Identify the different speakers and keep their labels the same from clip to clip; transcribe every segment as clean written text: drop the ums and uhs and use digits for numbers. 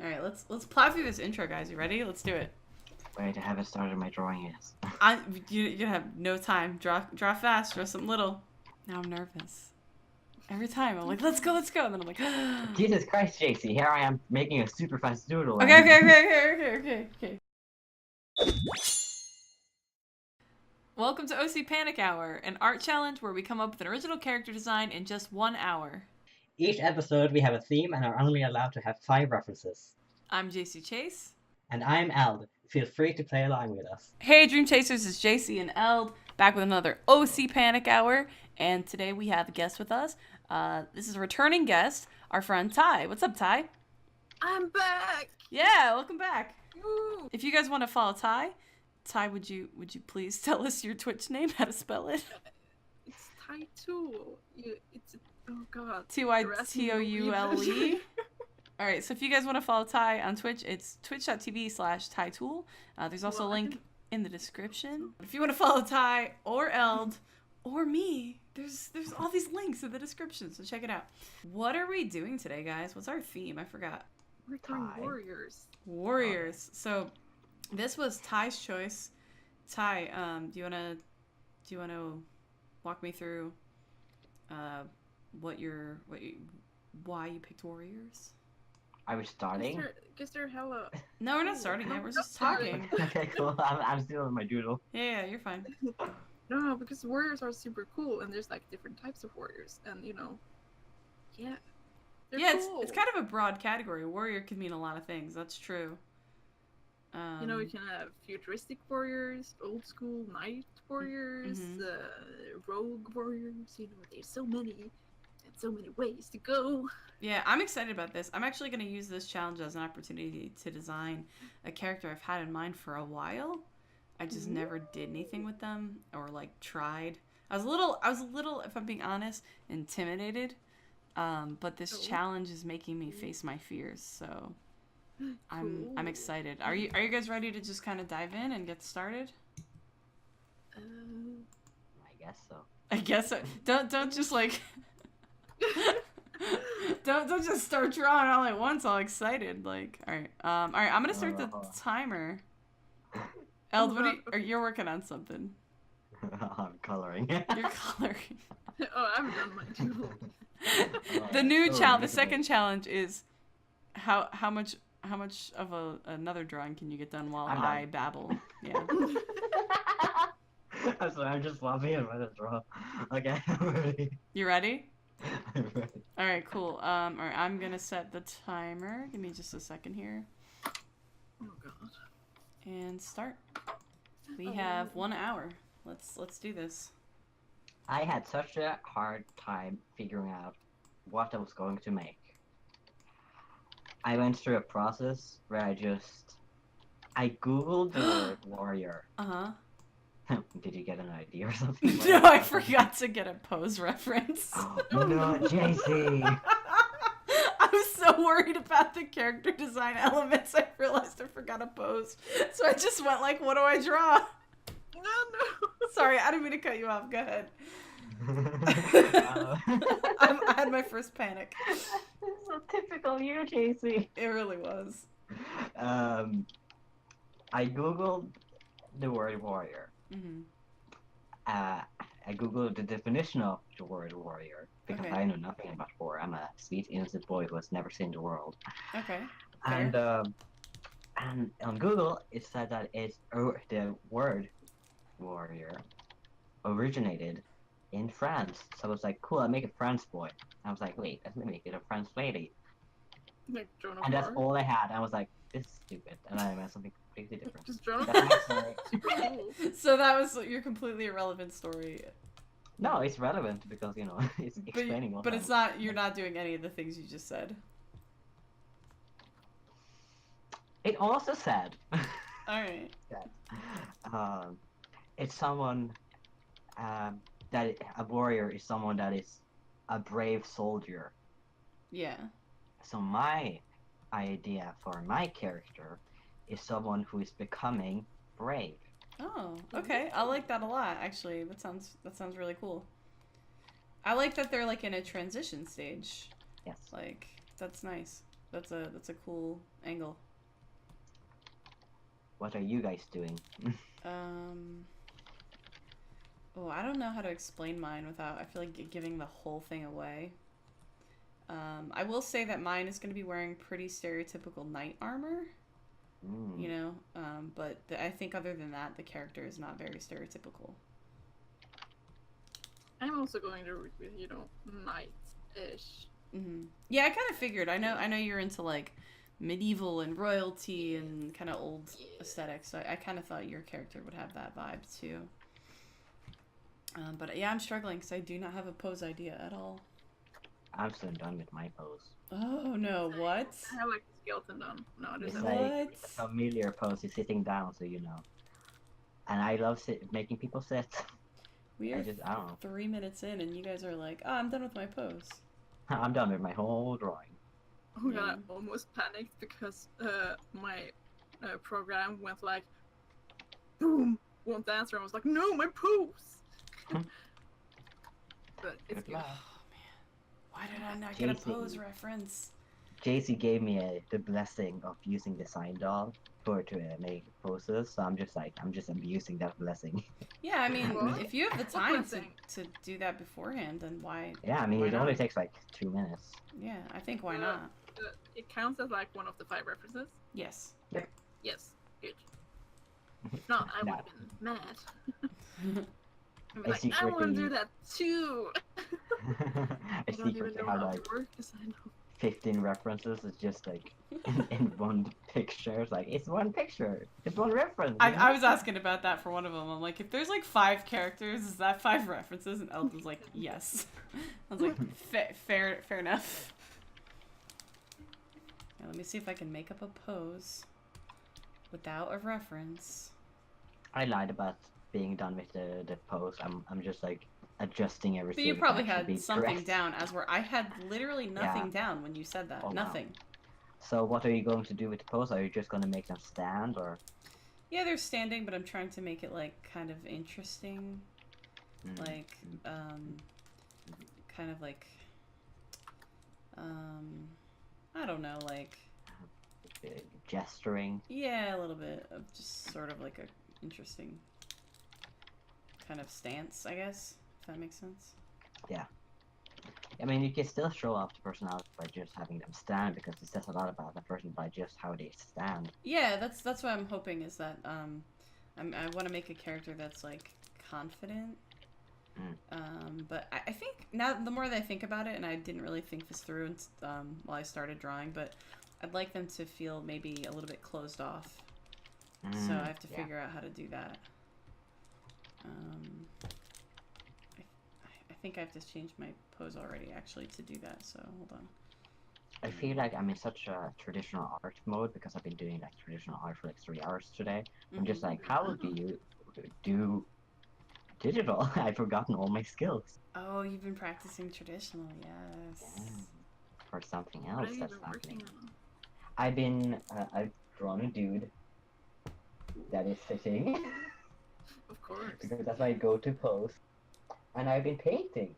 Speaker 1: All right, let's plow through this intro, guys. You ready? Let's do it.
Speaker 2: Wait, I haven't started my drawing yet.
Speaker 1: You have no time. Draw fast. Draw something little. Now I'm nervous. Every time I'm like, let's go, and then I'm like,
Speaker 2: Jesus Christ, Jacey, here I am making a super fast doodle.
Speaker 1: Okay. Welcome to OC Panic Hour, an art challenge where we come up with an original character design in just 1 hour.
Speaker 3: Each episode we have a theme and are only allowed to have 5 references.
Speaker 1: I'm Jacey Chase.
Speaker 3: And I'm Eld. Feel free to play along with us.
Speaker 1: Hey Dream Chasers, it's Jacey and Eld, back with another OC Panic Hour, and today we have a guest with us. This is a returning guest, our friend Ty. What's up, Ty?
Speaker 4: I'm back!
Speaker 1: Yeah, welcome back.
Speaker 4: Woo.
Speaker 1: If you guys want to follow Ty, would you please tell us your Twitch name, how to spell it?
Speaker 4: It's Tytoule. It's oh god.
Speaker 1: Tytoule. All right, so if you guys want to follow Ty on Twitch, it's twitch.tv/Tytoule. There's also a link in the description. If you want to follow Ty or Eld or me, there's all these links in the description, so check it out. What are we doing today, guys? What's our theme? I forgot.
Speaker 4: We're doing warriors.
Speaker 1: Warriors. So this was Ty's choice. Ty, do you wanna walk me through why you picked warriors?
Speaker 2: Are we starting?
Speaker 4: Guess they're hella.
Speaker 1: No, we're not starting yet. We're just talking.
Speaker 2: Okay, cool. I'm still in my doodle.
Speaker 1: Yeah, you're fine.
Speaker 4: No, because warriors are super cool, and there's like different types of warriors, and yeah. They're cool.
Speaker 1: It's kind of a broad category. Warrior can mean a lot of things. That's true.
Speaker 4: We can have futuristic warriors, old school knight warriors, rogue warriors. There's so many, and so many ways to go.
Speaker 1: Yeah, I'm excited about this. I'm actually going to use this challenge as an opportunity to design a character I've had in mind for a while. I just never did anything with them or like tried. I was a little, if I'm being honest, intimidated. But this challenge is making me face my fears. So I'm excited. Are you guys ready to just kind of dive in and get started?
Speaker 2: I guess so.
Speaker 1: I guess so. Don't just like don't just start drawing all at once, all excited. Like, all right, I'm gonna start the timer. Eld, you're working on something?
Speaker 2: I'm coloring.
Speaker 1: You're coloring.
Speaker 4: Oh, I haven't done mine too.
Speaker 1: The new challenge, the second challenge is how much of another drawing can you get done while I babble? Yeah.
Speaker 2: I'm sorry, I'm just laughing at my draw. Okay, I'm ready.
Speaker 1: You ready?
Speaker 2: I'm ready.
Speaker 1: All right, cool. All right, I'm gonna set the timer. Give me just a second here.
Speaker 4: Oh god.
Speaker 1: And start. We have 1 hour. Let's do this.
Speaker 2: I had such a hard time figuring out what I was going to make. I went through a process where I googled the word warrior. Did you get an idea or something?
Speaker 1: No, I forgot to get a pose reference.
Speaker 2: Oh, no, Jacey!
Speaker 1: I was so worried about the character design elements, I realized I forgot a pose. So I just went like, what do I draw?
Speaker 4: No.
Speaker 1: Sorry, I didn't mean to cut you off. Go ahead. I had my first panic.
Speaker 2: This is so typical you, Jacey.
Speaker 1: It really was.
Speaker 2: I googled the word warrior. I googled the definition of the word warrior because I know nothing about war. I'm a sweet, innocent boy who has never seen the world.
Speaker 1: Okay.
Speaker 2: And on Google, it said that the word warrior originated in France. So I was like, cool, I'll make a France boy. I was like, wait, let me make it a France lady.
Speaker 4: Like
Speaker 2: and that's all I had. I was like, this is stupid. And I made something completely different.
Speaker 4: Just drawn
Speaker 2: Super
Speaker 4: cool.
Speaker 1: So that was your completely irrelevant story.
Speaker 2: No, it's relevant because, it's explaining what
Speaker 1: But it's not, you're not doing any of the things you just said.
Speaker 2: It also said...
Speaker 1: Alright.
Speaker 2: It's someone... that a warrior is someone that is a brave soldier.
Speaker 1: Yeah. So
Speaker 2: my idea for my character is someone who is becoming brave.
Speaker 1: Oh, okay. I like that a lot, actually. That sounds really cool. I like that they're like in a transition stage.
Speaker 2: Yes.
Speaker 1: Like, that's nice. That's a cool angle.
Speaker 2: What are you guys doing?
Speaker 1: Oh, I don't know how to explain mine without, I feel like giving the whole thing away. I will say that mine is going to be wearing pretty stereotypical knight armor, you know, but I think other than that, the character is not very stereotypical.
Speaker 4: I'm also going to root with, you know, knight-ish.
Speaker 1: Yeah, I kind of figured. I know you're into like medieval and royalty and kind of old aesthetics, so I kind of thought your character would have that vibe too. But yeah, I'm struggling because I do not have a pose idea at all.
Speaker 2: I'm soon done with my pose.
Speaker 1: Oh no, what?
Speaker 4: I have like the skeleton done. No, I
Speaker 2: It's
Speaker 4: just
Speaker 2: like
Speaker 1: What?
Speaker 2: a familiar pose. You're sitting down, so you know. And I love making people sit.
Speaker 1: We are
Speaker 2: I don't know.
Speaker 1: 3 minutes in, and you guys are like, "Oh, I'm done with my pose."
Speaker 2: I'm done with my whole drawing.
Speaker 4: Oh my god,
Speaker 1: Yeah.
Speaker 4: I almost panicked because my program went like, boom, won't answer. I was like, no, my pose! But it's
Speaker 2: Good
Speaker 4: good.
Speaker 2: luck.
Speaker 1: Why did I not get a
Speaker 2: Jacey.
Speaker 1: pose reference?
Speaker 2: Jacey gave me the blessing of using the sign doll to make poses, so I'm just abusing that blessing.
Speaker 1: Yeah, I mean,
Speaker 4: What?
Speaker 1: if you have the
Speaker 4: What
Speaker 1: time
Speaker 4: blessing?
Speaker 1: to do that beforehand, then why?
Speaker 2: Yeah, I mean,
Speaker 1: Why
Speaker 2: it only
Speaker 1: not?
Speaker 2: takes like 2 minutes.
Speaker 1: Yeah, I think why not?
Speaker 4: It counts as like one of the 5 references?
Speaker 1: Yes.
Speaker 4: Yes, good. If not, I would
Speaker 2: No.
Speaker 4: have been mad. I'd be
Speaker 2: I
Speaker 4: like, I want to
Speaker 2: secretly-
Speaker 4: do that too!
Speaker 2: I
Speaker 4: I don't even
Speaker 2: secretly
Speaker 4: know
Speaker 2: have
Speaker 4: how
Speaker 2: like
Speaker 4: to work design.
Speaker 2: 15 references. It's just like in one picture. It's like, it's one picture. It's one reference. you know?
Speaker 1: I was asking about that for one of them. I'm like, if there's like 5 characters, is that 5 references? And Eldon's like, yes. I was like, fair enough. Now, let me see if I can make up a pose without a reference.
Speaker 2: I lied about being done with the pose. I'm just like adjusting everything.
Speaker 1: But you
Speaker 2: to
Speaker 1: probably
Speaker 2: actually be
Speaker 1: had something
Speaker 2: correct.
Speaker 1: down, as where I had literally nothing
Speaker 2: Yeah.
Speaker 1: down when you said that.
Speaker 2: Oh, wow.
Speaker 1: Nothing.
Speaker 2: So what are you going to do with the pose? Are you just going to make them stand, or?
Speaker 1: Yeah, they're standing, but I'm trying to make it like kind of interesting. Like, kind of like, I don't know, like,
Speaker 2: Gesturing.
Speaker 1: yeah, a little bit of just sort of like a interesting kind of stance, I guess, if that makes sense.
Speaker 2: I mean, you can still show off the personality by just having them stand, because it says a lot about the person by just how they stand.
Speaker 1: Yeah, that's what I'm hoping is that I want to make a character that's like confident. But I think now the more that I think about it, and I didn't really think this through while I started drawing, but I'd like them to feel maybe a little bit closed off. So I have to figure out how to do that. I think I have to change my pose already, actually, to do that, so hold on.
Speaker 2: I feel like I'm in such a traditional art mode because I've been doing like traditional art for like 3 hours today. I'm just like, how do you do digital? I've forgotten all my skills.
Speaker 1: Oh, you've been practicing traditional, yes.
Speaker 2: Yeah. For something
Speaker 4: What
Speaker 2: else
Speaker 4: have you
Speaker 2: that's
Speaker 4: been
Speaker 2: happening.
Speaker 4: working on?
Speaker 2: I've drawn a dude that is sitting
Speaker 4: Of course.
Speaker 2: because that's my go-to pose, and I've been painting.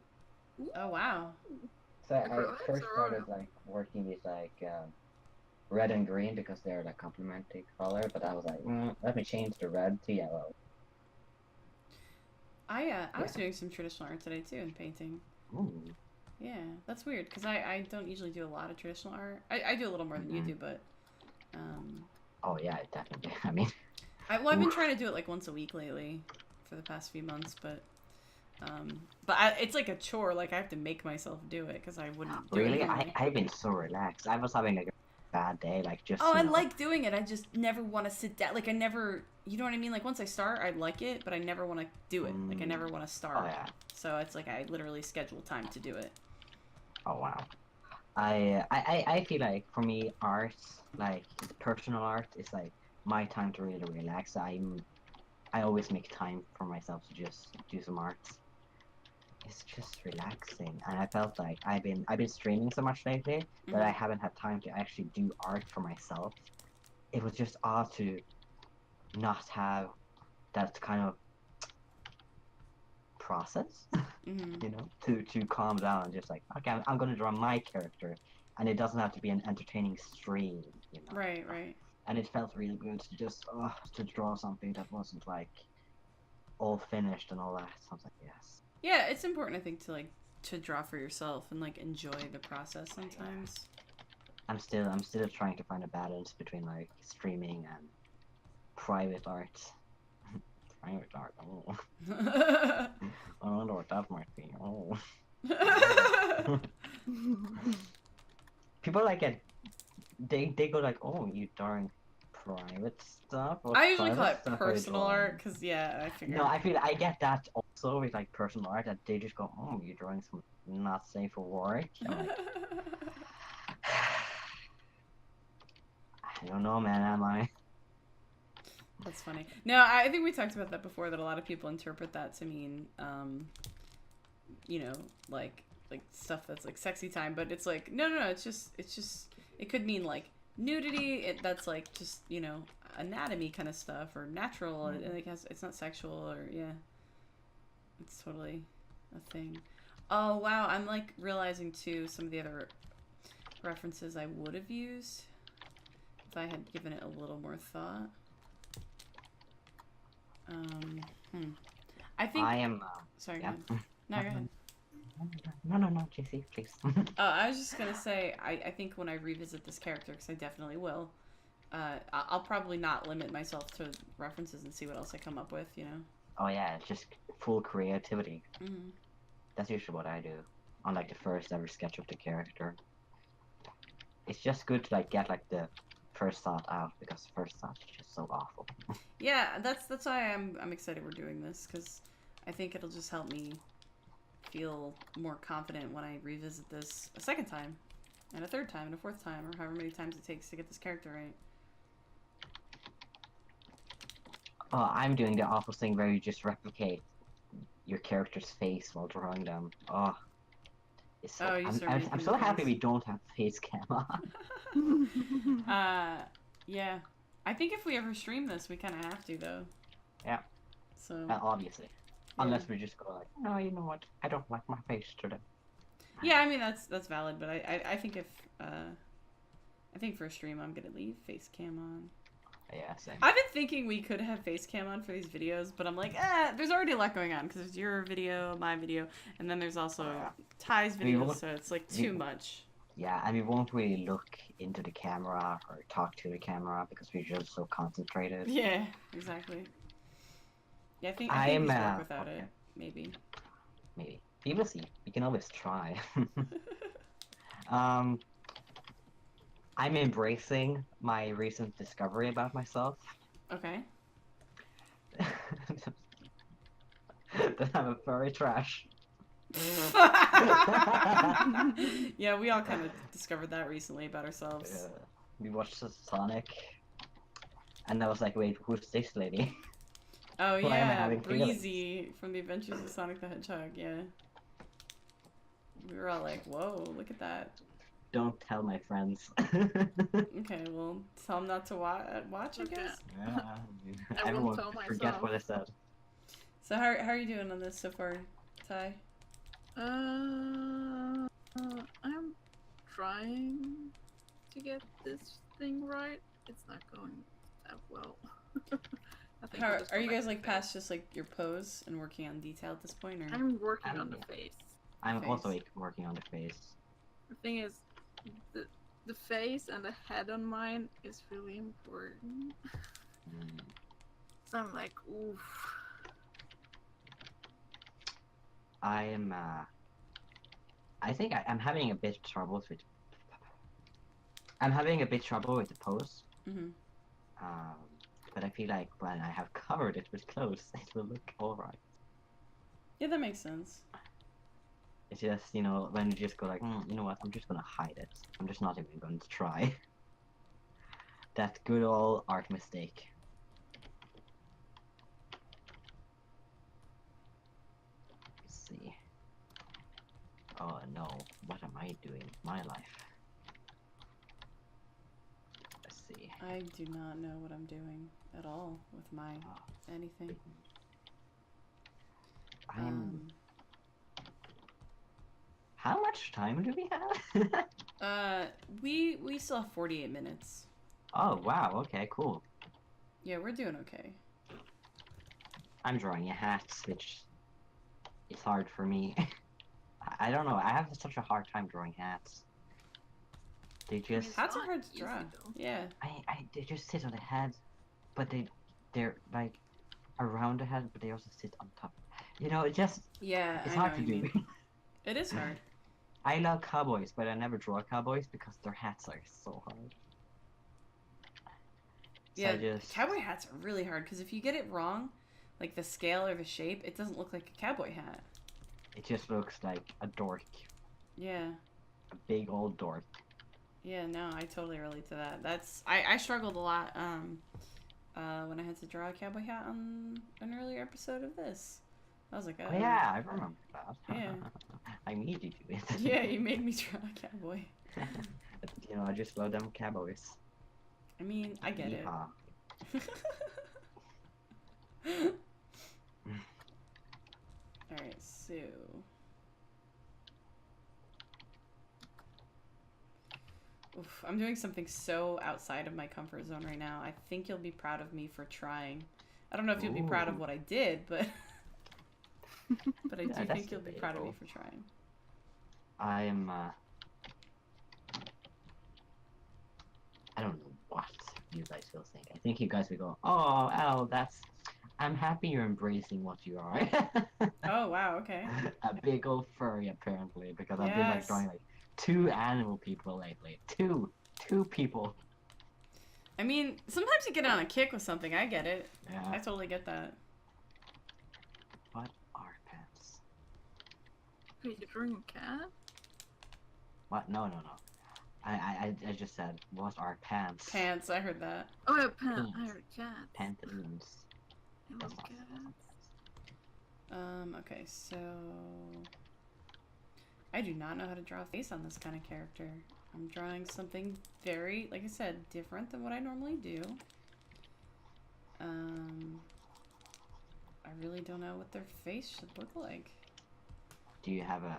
Speaker 1: Oh, wow.
Speaker 2: So I
Speaker 4: Acrylics
Speaker 2: first
Speaker 4: or
Speaker 2: started
Speaker 4: oil?
Speaker 2: like working with like red and green because they're like complementary color, but I was like, let me change the red to yellow.
Speaker 1: I was doing some traditional art today, too, in painting.
Speaker 2: Ooh.
Speaker 1: Yeah, that's weird, because I don't usually do a lot of traditional art. I do a little more than you do, but...
Speaker 2: Oh yeah, definitely. I mean,
Speaker 1: I've been trying to do it like once a week lately for the past few months, but it's like a chore. Like I have to make myself do it because I wouldn't do
Speaker 2: really,
Speaker 1: it anyway.
Speaker 2: I've been so relaxed. I was having like a bad day, like just.
Speaker 1: Oh,
Speaker 2: you
Speaker 1: I
Speaker 2: know,
Speaker 1: like doing it. I just never want to sit down. Like I never, you know what I mean? Like once I start, I like it, but I never want to do it. Like I never want to start.
Speaker 2: Oh yeah.
Speaker 1: So it's like I literally schedule time to do it.
Speaker 2: Oh wow. I feel like for me, art, like personal art, is like my time to really relax. I always make time for myself to just do some art. It's just relaxing, and I felt like I've been streaming so much lately that I haven't had time to actually do art for myself. It was just odd to not have that kind of process, you know, to calm down and just like, okay, I'm gonna draw my character and it doesn't have to be an entertaining stream, you know.
Speaker 1: Right.
Speaker 2: And it felt really good to just to draw something that wasn't like all finished and all that. So I was like, yes.
Speaker 1: Yeah, it's important, I think, to draw for yourself and like enjoy the process sometimes.
Speaker 2: I'm still trying to find a balance between like streaming and private art. Private art. Oh, I wonder what that might be. Oh. People like they go like, oh, you drawing private stuff. What
Speaker 1: I usually call
Speaker 2: private
Speaker 1: it
Speaker 2: stuff are you
Speaker 1: personal
Speaker 2: drawing?"
Speaker 1: art because yeah, I figure.
Speaker 2: No, I feel I get that also with like personal art that they just go, oh, you're drawing some not safe for work. I'm like, I don't know, man. Am I?
Speaker 1: That's funny. No, I think we talked about that before. That a lot of people interpret that to mean, you know, like stuff that's like sexy time, but it's like no. It's just it could mean like nudity. That's like just anatomy kind of stuff or natural. It's not sexual or yeah. It's totally a thing. Oh wow, I'm like realizing too some of the other references I would have used if I had given it a little more thought. I think
Speaker 2: I am.
Speaker 1: sorry,
Speaker 2: Yeah.
Speaker 1: go ahead. No, go ahead.
Speaker 2: No, Jacey, please.
Speaker 1: I was just gonna say, I think when I revisit this character, because I definitely will, I'll probably not limit myself to references and see what else I come up with,
Speaker 2: Oh yeah, it's just full creativity.
Speaker 1: Mm-hmm.
Speaker 2: That's usually what I do on like the first ever sketch of the character. It's just good to like get like the first thought out because the first thought is just so awful.
Speaker 1: Yeah, that's why I'm excited we're doing this, because I think it'll just help me feel more confident when I revisit this a second time, and a third time, and a fourth time, or however many times it takes to get this character right.
Speaker 2: Oh, I'm doing the awful thing where you just replicate your character's face while drawing them. Oh, it's so,
Speaker 1: Oh, you start
Speaker 2: I'm
Speaker 1: making
Speaker 2: so
Speaker 1: the
Speaker 2: happy
Speaker 1: face.
Speaker 2: we don't have face cam on.
Speaker 1: Yeah. I think if we ever stream this, we kind of have to, though.
Speaker 2: Yeah.
Speaker 1: So.
Speaker 2: Obviously.
Speaker 1: Yeah.
Speaker 2: Unless we just go like, no, you know what? I don't like my face today.
Speaker 1: Yeah, I mean that's valid, but I think if I think for a stream I'm gonna leave face cam on.
Speaker 2: Yeah, same.
Speaker 1: I've been thinking we could have face cam on for these videos, but I'm like, there's already a lot going on because there's your video, my video, and then there's also Ty's video, so it's like too much.
Speaker 2: Yeah, and we won't really look into the camera or talk to the camera because we're just so concentrated.
Speaker 1: Yeah, exactly. Yeah, I think we work without it, maybe.
Speaker 2: Maybe. We will see. We can always try. I'm embracing my recent discovery about myself.
Speaker 1: Okay.
Speaker 2: That I'm a furry trash.
Speaker 1: Yeah, we all kind of discovered that recently about ourselves.
Speaker 2: Yeah. We watched Sonic, and I was like, wait, who's this lady?
Speaker 1: Oh
Speaker 2: Why am I
Speaker 1: yeah,
Speaker 2: having
Speaker 1: Breezy from the Adventures of Sonic the Hedgehog, yeah. We were all like, whoa, look at that.
Speaker 2: Don't tell my friends.
Speaker 1: Okay, well, tell them not to watch, I guess.
Speaker 2: Yeah,
Speaker 4: I
Speaker 2: everyone
Speaker 4: won't tell
Speaker 2: forget
Speaker 4: myself.
Speaker 2: what I said.
Speaker 1: So how are you doing on this so far, Ty?
Speaker 4: I'm trying to get this thing right. It's not going that well. I think I'll just
Speaker 1: Are
Speaker 4: go
Speaker 1: you
Speaker 4: back
Speaker 1: guys
Speaker 4: to
Speaker 1: like
Speaker 4: face.
Speaker 1: past just like your pose and working on detail at this point, or?
Speaker 4: I'm working on the face.
Speaker 2: I'm
Speaker 1: Face.
Speaker 2: also working on the face.
Speaker 4: The thing is, the face and the head on mine is really important.
Speaker 2: Mm.
Speaker 4: So I'm like, oof.
Speaker 2: I think I'm having a bit trouble with. I'm having a bit trouble with the pose.
Speaker 1: Mm-hmm.
Speaker 2: But I feel like when I have covered it with clothes, it will look alright.
Speaker 1: Yeah, that makes sense.
Speaker 2: It's just, when you just go like, you know what, I'm just gonna hide it. I'm just not even going to try. That good old art mistake. Let's see. Oh no, what am I doing with my life? Let's see.
Speaker 1: I do not know what I'm doing at all with my anything.
Speaker 2: How much time do we have?
Speaker 1: We still have 48 minutes.
Speaker 2: Oh wow. Okay. Cool.
Speaker 1: Yeah, we're doing okay.
Speaker 2: I'm drawing a hat, which is hard for me. I don't know. I have such a hard time drawing hats. They just,
Speaker 4: It's
Speaker 1: Hats are
Speaker 4: not
Speaker 1: hard to
Speaker 4: easy,
Speaker 1: draw.
Speaker 4: though.
Speaker 1: Yeah.
Speaker 2: they just sit on the head, but they're like around the head, but they also sit on top. You know, it just,
Speaker 1: Yeah,
Speaker 2: it's
Speaker 1: I know
Speaker 2: hard
Speaker 1: what
Speaker 2: to
Speaker 1: you
Speaker 2: do.
Speaker 1: mean. It is hard.
Speaker 2: I love cowboys, but I never draw cowboys because their hats are so hard. So
Speaker 1: Yeah,
Speaker 2: I just,
Speaker 1: cowboy hats are really hard because if you get it wrong, like the scale or the shape, it doesn't look like a cowboy hat.
Speaker 2: it just looks like a dork,
Speaker 1: Yeah.
Speaker 2: a big old dork.
Speaker 1: Yeah, no, I totally relate to that. I struggled a lot when I had to draw a cowboy hat on an earlier episode of this. I was like,
Speaker 2: Oh yeah, I remember that.
Speaker 1: Yeah.
Speaker 2: I made you do it.
Speaker 1: Yeah, you made me draw a cowboy.
Speaker 2: You know, I just love them cowboys.
Speaker 1: I mean, I get
Speaker 2: Yeehaw.
Speaker 1: it. Alright, so... Oof, I'm doing something so outside of my comfort zone right now. I think you'll be proud of me for trying. I don't know if you'll be proud of
Speaker 2: Ooh.
Speaker 1: what I did, but... but I
Speaker 2: Yeah,
Speaker 1: do
Speaker 2: that's
Speaker 1: think you'll be proud of me
Speaker 2: debatable.
Speaker 1: for trying.
Speaker 2: I'm, I don't know what you guys will think. I think you guys will go, oh, Al, that's... I'm happy you're embracing what you are.
Speaker 1: Oh, wow, okay.
Speaker 2: A big old furry, apparently, because I've been, like,
Speaker 1: Yes.
Speaker 2: drawing, like, 2 animal people lately. Two people.
Speaker 1: I mean, sometimes you get on a kick with something. I get it. I
Speaker 2: Yeah.
Speaker 1: totally get that.
Speaker 2: What are pants?
Speaker 4: Wait, you're drawing a cat?
Speaker 2: What? No. I just said, what are pants?
Speaker 1: Pants, I heard that.
Speaker 4: Oh, yeah, I
Speaker 2: Pants.
Speaker 4: heard cat.
Speaker 2: Pantaloons.
Speaker 4: I
Speaker 2: That's
Speaker 4: love
Speaker 2: not
Speaker 4: cats.
Speaker 1: Okay, so... I do not know how to draw a face on this kind of character. I'm drawing something very, like I said, different than what I normally do. I really don't know what their face should look like.
Speaker 2: Do you have a...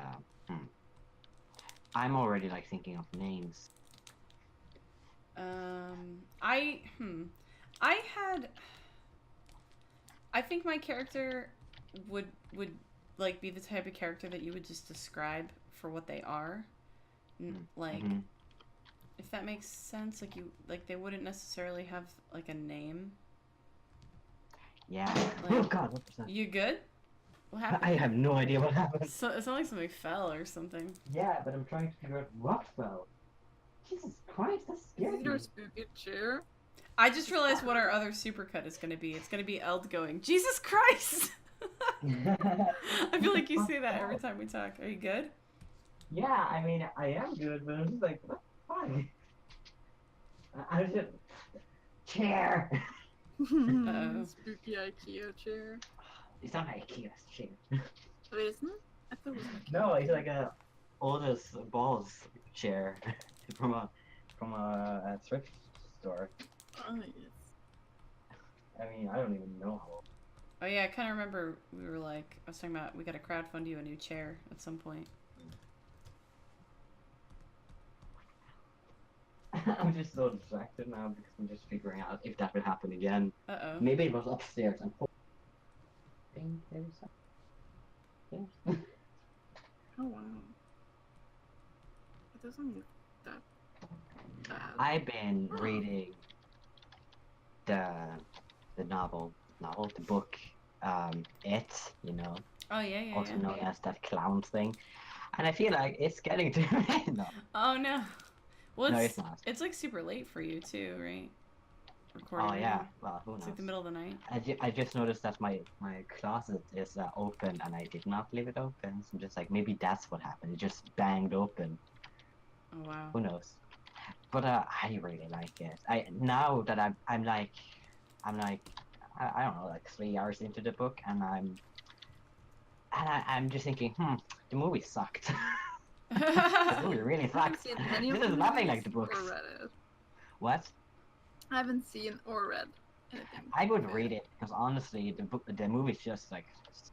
Speaker 2: I'm already, like, thinking of names.
Speaker 1: I think my character would like be the type of character that you would just describe for what they are. Like,
Speaker 2: Mhm.
Speaker 1: if that makes sense, like they wouldn't necessarily have like a name.
Speaker 2: Yeah.
Speaker 1: Like-
Speaker 2: Oh god, what was that?
Speaker 1: You good? What happened?
Speaker 2: I have no idea what happened.
Speaker 1: So, it sounded like something fell or something.
Speaker 2: Yeah, but I'm trying to figure out what fell. Jesus Christ, that's
Speaker 4: Is
Speaker 2: scary.
Speaker 4: it your spooky chair?
Speaker 1: I just realized what our other supercut is going to be. It's going to be Eld going, Jesus Christ! I feel like you say that every time we talk. Are you good?
Speaker 2: Yeah, I mean, I am good, but I'm just like, what? Why? I was just... Chair!
Speaker 1: Uh-oh.
Speaker 4: Spooky IKEA chair.
Speaker 2: It's not IKEA's chair.
Speaker 4: Oh, isn't it? I thought it was IKEA.
Speaker 2: No, it's like a oldest balls chair from a thrift store.
Speaker 4: Oh, yes.
Speaker 2: I mean, I don't even know how.
Speaker 1: Oh yeah, I kind of remember we were like, I was talking about we got to crowdfund you a new chair at some point.
Speaker 2: I'm just so distracted now because I'm just figuring out if that will happen again.
Speaker 1: Uh-oh.
Speaker 2: Maybe it was upstairs. I'm hoping there's something. Yeah.
Speaker 4: Oh, wow. It doesn't look that bad.
Speaker 2: I've been reading the the book, It, you know,
Speaker 1: Oh yeah, yeah,
Speaker 2: also
Speaker 1: yeah.
Speaker 2: known as that clown thing, and I feel like it's getting to me. No,
Speaker 1: Oh no. Well,
Speaker 2: no,
Speaker 1: it's,
Speaker 2: it's not.
Speaker 1: it's like super late for you too, right? Recording.
Speaker 2: Oh
Speaker 1: right
Speaker 2: yeah,
Speaker 1: now.
Speaker 2: well, who
Speaker 1: It's
Speaker 2: knows?
Speaker 1: like the middle of the night.
Speaker 2: I just noticed that my closet is open, and I did not leave it open. So I'm just like, maybe that's what happened. It just banged open.
Speaker 1: Oh wow.
Speaker 2: Who knows? But I really like it. Now that I'm like I don't know, like 3 hours into the book, and I'm just thinking, the movie sucked. The movie really
Speaker 4: I haven't
Speaker 2: sucked.
Speaker 4: seen any of
Speaker 2: This is
Speaker 4: the
Speaker 2: nothing
Speaker 4: movies
Speaker 2: like the books.
Speaker 4: Or read it.
Speaker 2: What?
Speaker 4: I haven't seen or read anything.
Speaker 2: I would read it because honestly, the movie's just like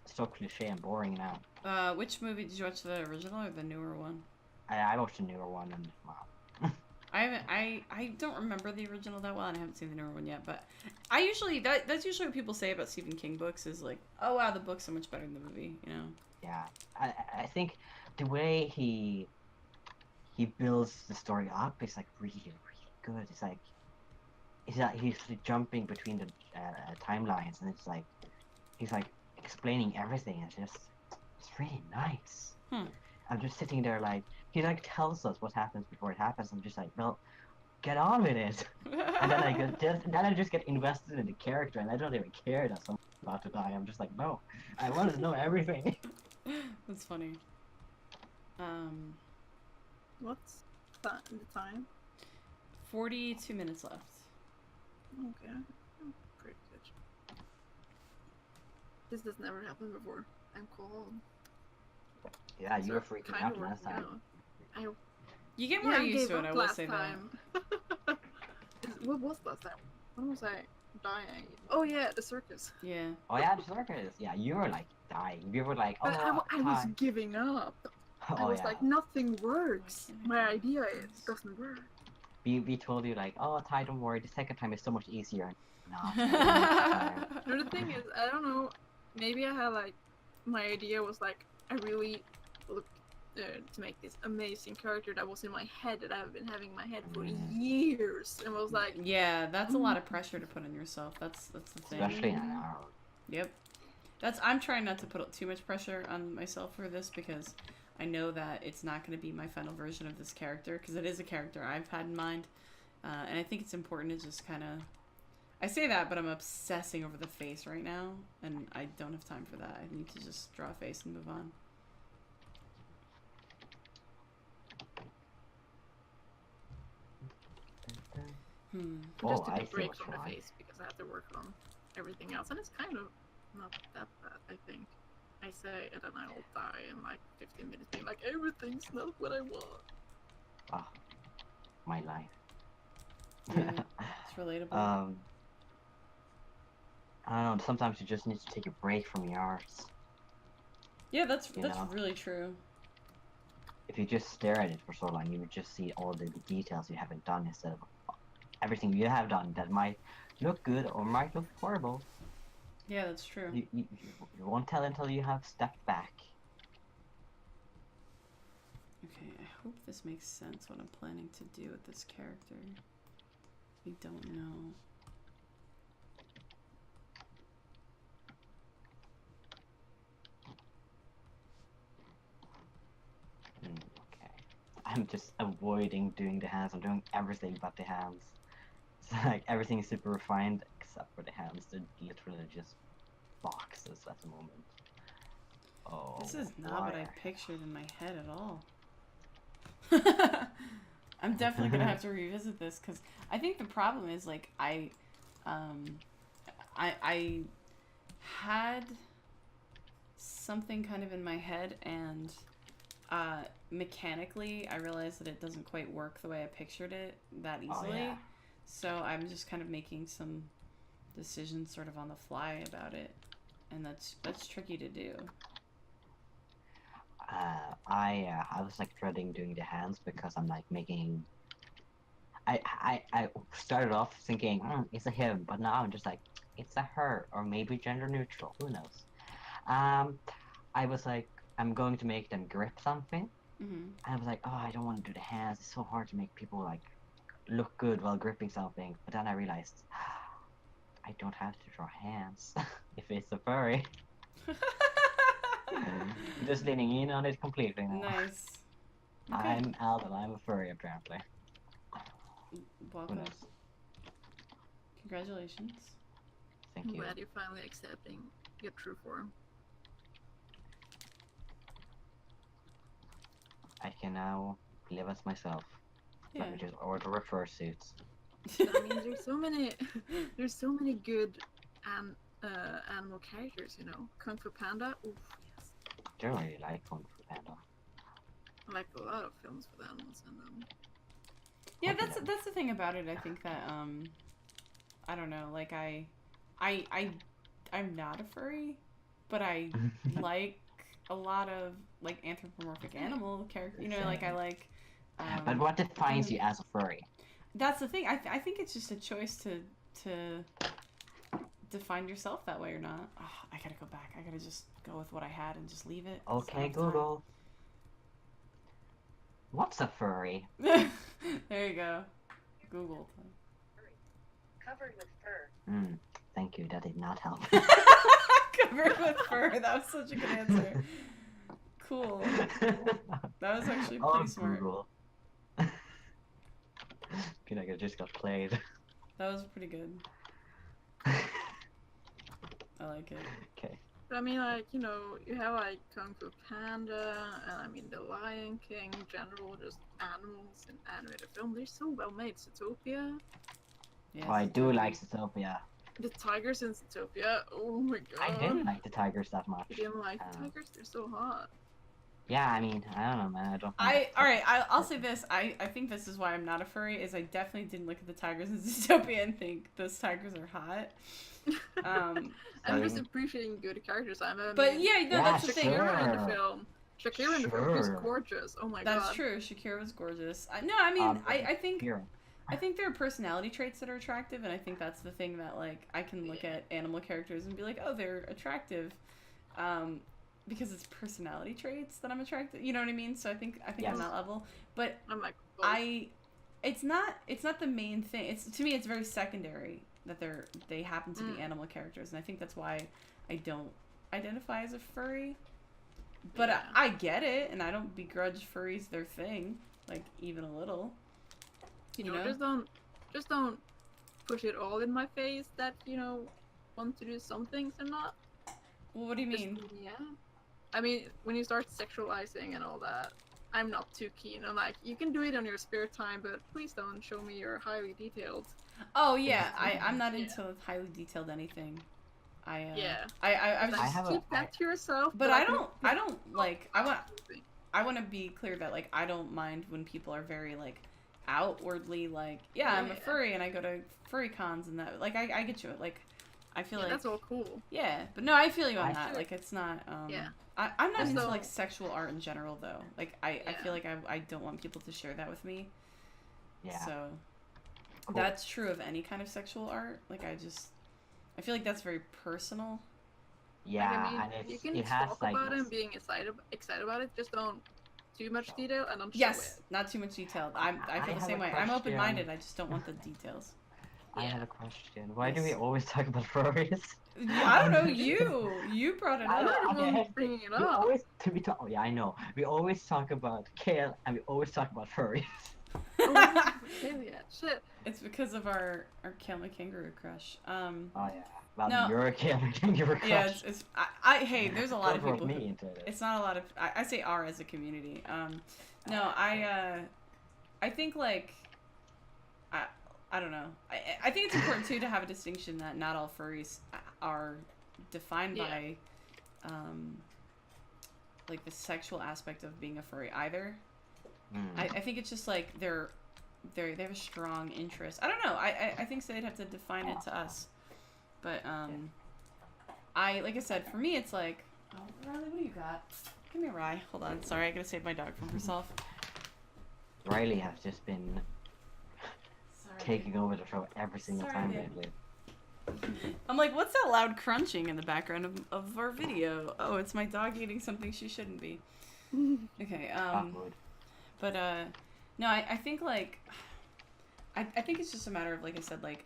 Speaker 2: so cliche and boring now.
Speaker 1: Which movie did you watch? The original or the newer one?
Speaker 2: I watched the newer one and wow.
Speaker 1: I don't remember the original that well, and I haven't seen the newer one yet. But I usually that's usually what people say about Stephen King books is like, oh wow, the book's so much better than the movie. You know?
Speaker 2: Yeah, I think the way he builds the story up is like really good. It's like he's jumping between the timelines, and he's like explaining everything. It's really nice. I'm just sitting there like he like tells us what happens before it happens. I'm just like, well, get on with it. And then I just get invested in the character, and I don't even care that someone's about to die. I'm just like, no, I want to know everything.
Speaker 1: That's funny.
Speaker 4: What's the time?
Speaker 1: 42 minutes left.
Speaker 4: Okay. Pretty good. This has never happened before. I'm cold.
Speaker 2: Yeah, you were freaking out last time.
Speaker 1: You get more used to it, I will say that.
Speaker 4: What was last time? When was I dying? Oh yeah, the circus.
Speaker 1: Yeah.
Speaker 2: Oh yeah, the circus. Yeah, you were like dying. You were like, oh,
Speaker 4: I was giving up.
Speaker 2: Oh,
Speaker 4: I was
Speaker 2: yeah.
Speaker 4: like, nothing works. My idea doesn't work.
Speaker 2: We told you like, oh, Ty, don't worry. The second time is so much easier. No.
Speaker 4: No, the thing is, I don't know. Maybe I had like, my idea was like, I really look to make this amazing character that was in my head that I've been having in my head for years, and was like,
Speaker 1: yeah, that's a lot of pressure to put on yourself. That's the thing.
Speaker 2: Especially now.
Speaker 1: Yep. I'm trying not to put too much pressure on myself for this because I know that it's not going to be my final version of this character because it is a character I've had in mind, and I think it's important to just kind of. I say that, but I'm obsessing over the face right now, and I don't have time for that. I need to just draw a face and move on.
Speaker 4: Just
Speaker 2: I
Speaker 4: take a
Speaker 2: see
Speaker 4: break
Speaker 2: what's
Speaker 4: from the
Speaker 2: wrong.
Speaker 4: face because I have to work on everything else, and it's kind of not that bad, I think. I say, and then I will die in like 15 minutes, being like, everything's not what I want.
Speaker 2: Ah, my life.
Speaker 1: Yeah, it's relatable.
Speaker 2: I don't know. Sometimes you just need to take a break from your arts.
Speaker 1: Yeah, that's
Speaker 2: know?
Speaker 1: really true.
Speaker 2: If you just stare at it for so long, you would just see all the details you haven't done instead of everything you have done that might look good or might look horrible.
Speaker 1: Yeah, that's true.
Speaker 2: You won't tell until you have stepped back.
Speaker 1: Okay, I hope this makes sense what I'm planning to do with this character. We don't know.
Speaker 2: Okay. I'm just avoiding doing the hands. I'm doing everything but the hands. It's like everything is super refined except for the hands. They're literally just boxes at the moment. Oh.
Speaker 1: This is not what I
Speaker 2: why?
Speaker 1: pictured in my head at all. I'm definitely gonna have to revisit this because I think the problem is like I had something kind of in my head and mechanically I realized that it doesn't quite work the way I pictured it that easily.
Speaker 2: Oh, yeah.
Speaker 1: So I'm just kind of making some decisions sort of on the fly about it, and that's tricky to do.
Speaker 2: I was like dreading doing the hands because I'm like making. I started off thinking it's a him, but now I'm just like it's a her or maybe gender neutral. Who knows? I was like I'm going to make them grip something.
Speaker 1: Mm-hmm.
Speaker 2: I was like, oh, I don't want to do the hands. It's so hard to make people like look good while gripping something. But then I realized I don't have to draw hands if it's a furry. I'm just leaning in on it completely now.
Speaker 1: Nice. Okay.
Speaker 2: I'm Alden. I'm a furry apparently.
Speaker 1: Welcome.
Speaker 2: knows?
Speaker 1: Congratulations.
Speaker 2: Thank
Speaker 4: I'm
Speaker 2: you.
Speaker 4: glad you're finally accepting your true form.
Speaker 2: I can now live as myself.
Speaker 1: Yeah.
Speaker 2: Let me just order a fursuit.
Speaker 4: I mean, there's so many good animal characters, you know. Kung Fu Panda, oof, yes.
Speaker 2: I don't really like Kung Fu Panda.
Speaker 4: I like a lot of films with animals in them.
Speaker 1: Yeah,
Speaker 2: Okay,
Speaker 1: that's the thing about it. I think that I don't know, like I'm not a furry, but I like a lot of like anthropomorphic animal character. You know, like I like.
Speaker 2: But what defines you as a furry?
Speaker 1: That's the thing. I think it's just a choice to define yourself that way or not. Oh, I gotta go back. I gotta just go with what I had and just leave it.
Speaker 2: Okay, Google. What's a furry?
Speaker 1: There you go. Google.
Speaker 5: Covered with fur.
Speaker 2: Thank you. That did not help.
Speaker 1: Covered with fur. That was such a good answer. Cool. That was actually pretty smart.
Speaker 2: Google. Feel like I just got played.
Speaker 1: That was pretty good. I like it.
Speaker 2: Okay.
Speaker 4: But I mean, like, you know, you have like Kung Fu Panda, and I mean, The Lion King, in general, just animals in animated film. They're so well made. Zootopia,
Speaker 1: Yes,
Speaker 2: Oh, I do like Zootopia.
Speaker 4: the tigers in Zootopia. Oh my god.
Speaker 2: I didn't like the tigers that much.
Speaker 4: You didn't like the tigers? They're so hot.
Speaker 2: Yeah, I mean, I don't know, man. I don't.
Speaker 1: Alright, I'll say this. I think this is why I'm not a furry, is I definitely didn't look at the tigers in Zootopia and think those tigers are hot.
Speaker 4: I'm just appreciating good characters.
Speaker 1: But yeah, no, that's the thing.
Speaker 4: Shakira in the film. Shakira in the film is
Speaker 2: Sure.
Speaker 4: gorgeous. Oh my
Speaker 1: That's
Speaker 4: god.
Speaker 1: true. Shakira was gorgeous. No, I mean, I think
Speaker 2: Here.
Speaker 1: I think there are personality traits that are attractive, and I think that's the thing that like I can look at animal characters and be like, oh, they're attractive, because it's personality traits that I'm attracted. You know what I mean? So I think
Speaker 2: Yes.
Speaker 1: on that level, but
Speaker 4: I'm like, oh,
Speaker 1: it's not the main thing. It's to me, it's very secondary that they happen to be animal characters, and I think that's why I don't identify as a furry. But
Speaker 4: Yeah.
Speaker 1: I get it, and I don't begrudge furries their thing, like even a little.
Speaker 4: you know, just don't push it all in my face that, you know, want to do some things and not.
Speaker 1: Well, what do you
Speaker 4: Just-
Speaker 1: mean?
Speaker 4: yeah. I mean, when you start sexualizing and all that, I'm not too keen. I'm like, you can do it on your spare time, but please don't show me your highly detailed.
Speaker 1: Oh yeah, I'm not
Speaker 4: Yeah.
Speaker 1: into highly detailed anything.
Speaker 4: Yeah.
Speaker 1: I was
Speaker 2: I
Speaker 1: just,
Speaker 2: have
Speaker 4: Keep that to yourself.
Speaker 1: but
Speaker 4: I
Speaker 1: I don't like I want to be clear that like I don't mind when people are very like outwardly like I'm a
Speaker 4: Yeah.
Speaker 1: furry and I go to furry cons and that like I get you like I feel like
Speaker 4: that's all cool.
Speaker 1: yeah, but no, I feel you on
Speaker 2: I
Speaker 1: that.
Speaker 4: feel-
Speaker 1: like it's not
Speaker 4: Yeah.
Speaker 1: I'm not
Speaker 2: Just
Speaker 1: into
Speaker 4: so-
Speaker 1: like sexual art in general though. Like I
Speaker 4: Yeah.
Speaker 1: feel like I don't want people to share that with me.
Speaker 2: Yeah.
Speaker 1: So
Speaker 2: Cool.
Speaker 1: that's true of any kind of sexual art. Like I feel like that's very personal.
Speaker 2: Yeah,
Speaker 4: Like, I mean,
Speaker 2: and
Speaker 4: you
Speaker 2: it's,
Speaker 4: can
Speaker 2: it has
Speaker 4: talk
Speaker 2: like
Speaker 4: about it
Speaker 2: this.
Speaker 4: and being excited about it. Just don't too much detail and don't show
Speaker 1: Yes,
Speaker 4: it.
Speaker 1: not too much detailed. I feel
Speaker 2: I
Speaker 1: the
Speaker 2: have
Speaker 1: same
Speaker 2: a
Speaker 1: way. I'm
Speaker 2: question.
Speaker 1: open-minded. I just don't want the details.
Speaker 2: I
Speaker 4: Yeah.
Speaker 2: have a question. Why do we
Speaker 1: Yes.
Speaker 2: always talk about furries?
Speaker 1: I don't know. You brought it
Speaker 2: I
Speaker 4: I'm
Speaker 1: up.
Speaker 2: know.
Speaker 4: not the one
Speaker 2: Okay.
Speaker 4: bringing it
Speaker 2: We
Speaker 4: up.
Speaker 2: always oh yeah, I know. We always talk about kale and we always talk about furries.
Speaker 4: Oh, yeah, shit.
Speaker 1: It's because of our Kale kangaroo crush.
Speaker 2: Oh yeah. Well,
Speaker 1: No.
Speaker 2: you're a kale kangaroo crush.
Speaker 1: Yeah, it's hey, there's a lot of
Speaker 2: Don't
Speaker 1: people.
Speaker 2: rope
Speaker 1: Who,
Speaker 2: me into it.
Speaker 1: it's not a lot of. I say our as a community. No, I think like, I don't know. I think it's important too to have a distinction that not all furries are defined
Speaker 4: Yeah.
Speaker 1: by, like the sexual aspect of being a furry either.
Speaker 2: Mm.
Speaker 1: I think it's just like they have a strong interest. I don't know. I think so they'd have to define it to us. But like I said, for me it's like, oh Riley, what do you got? Give me a Rye. Hold on. Sorry, I gotta save my dog from herself.
Speaker 2: Riley has just been
Speaker 1: Sorry.
Speaker 2: taking over the show every single
Speaker 1: Sorry,
Speaker 2: time
Speaker 1: babe.
Speaker 2: lately.
Speaker 1: I'm like, what's that loud crunching in the background of our video? Oh, it's my dog eating something she shouldn't be. Okay,
Speaker 2: Awkward.
Speaker 1: but no, I think like I think it's just a matter of like I said, like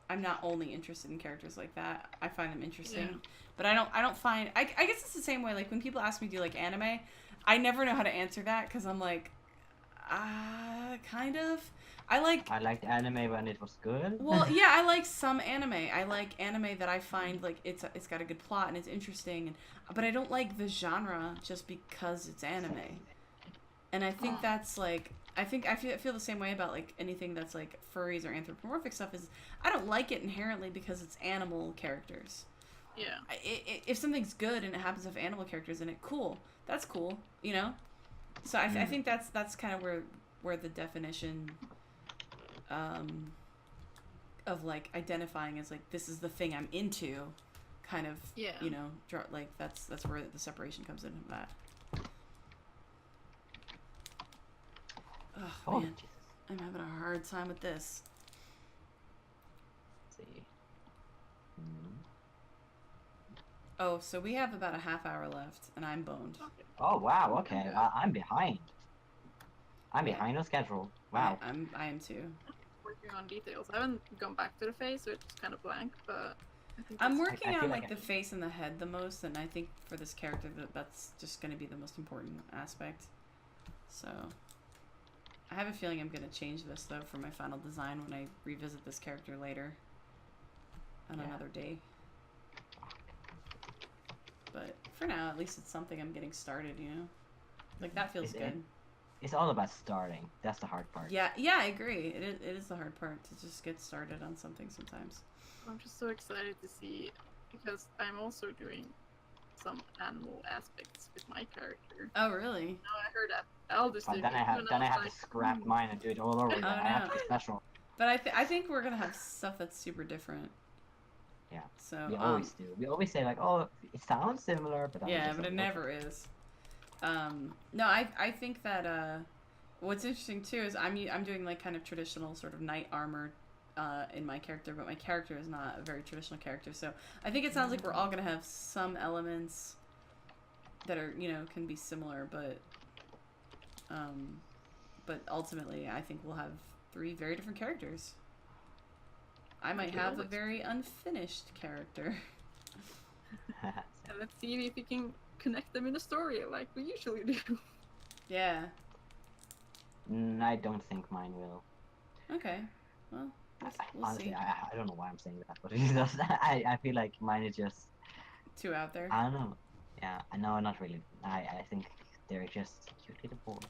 Speaker 1: I'm not only interested in characters like that. I find them interesting.
Speaker 4: Yeah.
Speaker 1: But I don't find I guess it's the same way like when people ask me do you like anime, I never know how to answer that cuz I'm like kind of. I
Speaker 2: liked anime when it was good.
Speaker 1: well, yeah, I like some anime. I like anime that I find like it's got a good plot and it's interesting, but I don't like the genre just because it's anime. And I think that's like I feel the same way about like anything that's like furries or anthropomorphic stuff is I don't like it inherently because it's animal characters.
Speaker 4: Yeah.
Speaker 1: If something's good and it happens to have animal characters in it, cool. That's cool, you know. So I think that's kind of where the definition of like identifying as like this is the thing I'm into kind of,
Speaker 4: Yeah.
Speaker 1: you know, like that's where the separation comes in that. Oh,
Speaker 2: Oh,
Speaker 1: man,
Speaker 2: Jesus.
Speaker 1: I'm having a hard time with this.
Speaker 2: Let's see. Hmm.
Speaker 1: Oh, so we have about a half hour left, and I'm boned.
Speaker 4: Okay.
Speaker 2: Oh, wow, okay.
Speaker 4: Okay.
Speaker 2: I'm behind. I'm
Speaker 1: Yeah.
Speaker 2: behind on schedule. Wow.
Speaker 1: I am too.
Speaker 4: Working on details. I haven't gone back to the face, so it's kind of blank, but I think
Speaker 1: I'm
Speaker 4: that's-
Speaker 1: working
Speaker 2: I
Speaker 1: on
Speaker 2: feel
Speaker 1: like
Speaker 2: like
Speaker 1: the face and the head the most, and I think for this character that's just going to be the most important aspect. So I have a feeling I'm going to change this though for my final design when I revisit this character later on
Speaker 2: Yeah.
Speaker 1: another day. But for now, at least it's something I'm getting started, you know? Like that feels good.
Speaker 2: It's all about starting. That's the hard part.
Speaker 1: Yeah, I agree. It is the hard part to just get started on something sometimes.
Speaker 4: I'm just so excited to see, because I'm also doing some animal aspects with my character.
Speaker 1: Oh, really?
Speaker 4: Now I heard that Aldous
Speaker 2: But
Speaker 4: did
Speaker 2: then
Speaker 4: it,
Speaker 2: I have
Speaker 4: and
Speaker 2: to
Speaker 4: was like,
Speaker 2: scrap mine and do it all over again. I have to be special.
Speaker 1: But I think we're gonna have stuff that's super different.
Speaker 2: Yeah.
Speaker 1: So
Speaker 2: We always do. We always say like, oh, it sounds similar, but then we
Speaker 1: yeah,
Speaker 2: just
Speaker 1: but it
Speaker 2: don't look.
Speaker 1: never is. No, I think that what's interesting too is I'm doing like kind of traditional sort of knight armor in my character, but my character is not a very traditional character. So I think it sounds like we're all gonna have some elements that are, you know, can be similar, but ultimately I think we'll have 3 very different characters. I might have a very unfinished character.
Speaker 4: And let's see if you can connect them in a story like we usually do.
Speaker 1: Yeah.
Speaker 2: I don't think mine will.
Speaker 1: Okay. Well, we'll
Speaker 2: Honestly,
Speaker 1: see.
Speaker 2: I don't know why I'm saying that, but it's just, I feel like mine is just,
Speaker 1: Too out there.
Speaker 2: I don't know. Yeah, no, not really. I think they're just cute little boys.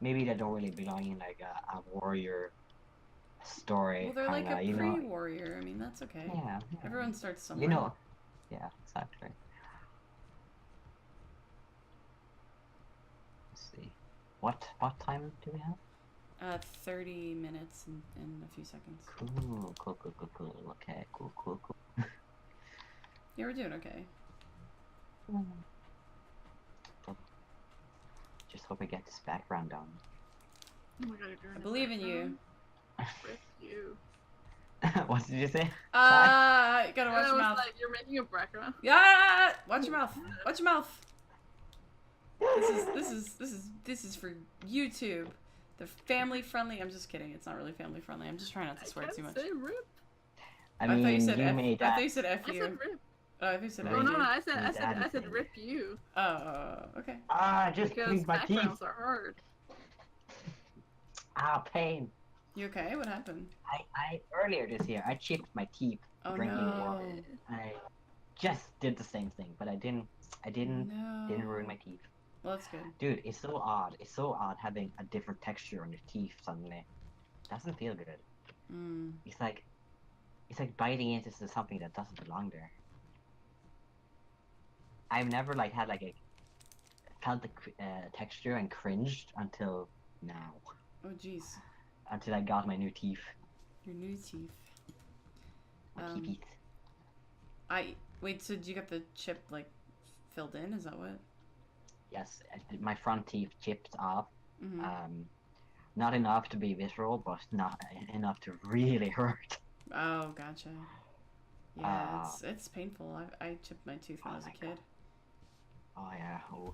Speaker 2: Maybe they don't really belong in like a warrior story.
Speaker 1: Well, they're
Speaker 2: kinda,
Speaker 1: like a
Speaker 2: you know?
Speaker 1: pre-warrior. I mean, that's okay.
Speaker 2: Yeah.
Speaker 1: Everyone starts somewhere.
Speaker 2: You know. Yeah, exactly. Let's see. What time do we have?
Speaker 1: 30 minutes and a few seconds.
Speaker 2: Cool. Okay, cool.
Speaker 1: Yeah, we're doing okay.
Speaker 2: Just hope we get this background down.
Speaker 4: Oh my god, you're doing
Speaker 1: I
Speaker 4: it
Speaker 1: believe in
Speaker 4: right
Speaker 1: you.
Speaker 4: now. Rip you.
Speaker 2: What did you say?
Speaker 1: You gotta watch
Speaker 4: I
Speaker 1: your
Speaker 4: was
Speaker 1: mouth.
Speaker 4: like, you're making a background.
Speaker 1: Yeah, watch your mouth. Watch your mouth. This is for YouTube. The family friendly. I'm just kidding. It's not really family friendly. I'm just trying not to swear too much.
Speaker 4: Say rip.
Speaker 2: I
Speaker 1: thought you
Speaker 2: mean,
Speaker 1: said
Speaker 2: you
Speaker 1: F.
Speaker 2: made
Speaker 1: I
Speaker 2: that.
Speaker 1: thought you said F
Speaker 4: I
Speaker 1: you.
Speaker 4: said rip.
Speaker 1: Oh, I thought you said F
Speaker 4: Oh
Speaker 2: Really?
Speaker 4: no,
Speaker 1: you.
Speaker 4: I
Speaker 2: Your dad
Speaker 4: said
Speaker 2: is
Speaker 4: rip you.
Speaker 1: Oh, okay.
Speaker 2: Just
Speaker 4: Because
Speaker 2: cleaned my teeth.
Speaker 4: backgrounds are hard.
Speaker 2: Pain.
Speaker 1: You okay? What happened?
Speaker 2: I earlier this year I chipped my teeth
Speaker 1: Oh
Speaker 2: drinking
Speaker 1: no.
Speaker 2: water. I just did the same thing, but I didn't
Speaker 1: No.
Speaker 2: ruin my teeth.
Speaker 1: Well, that's good.
Speaker 2: Dude, it's so odd. It's so odd having a different texture on your teeth suddenly. Doesn't feel good.
Speaker 1: Mm.
Speaker 2: It's like biting into something that doesn't belong there. I've never like had like felt the texture and cringed until now.
Speaker 1: Oh, jeez.
Speaker 2: Until I got my new teeth.
Speaker 1: Your new teeth.
Speaker 2: My
Speaker 1: Um,
Speaker 2: teeth.
Speaker 1: Wait. So did you get the chip like filled in? Is that what?
Speaker 2: Yes, my front teeth chipped off.
Speaker 1: Mm-hmm.
Speaker 2: Not enough to be visceral, but not enough to really hurt.
Speaker 1: Oh, gotcha. Yeah, it's painful. I chipped my tooth when I was a kid.
Speaker 2: Oh yeah. Oh.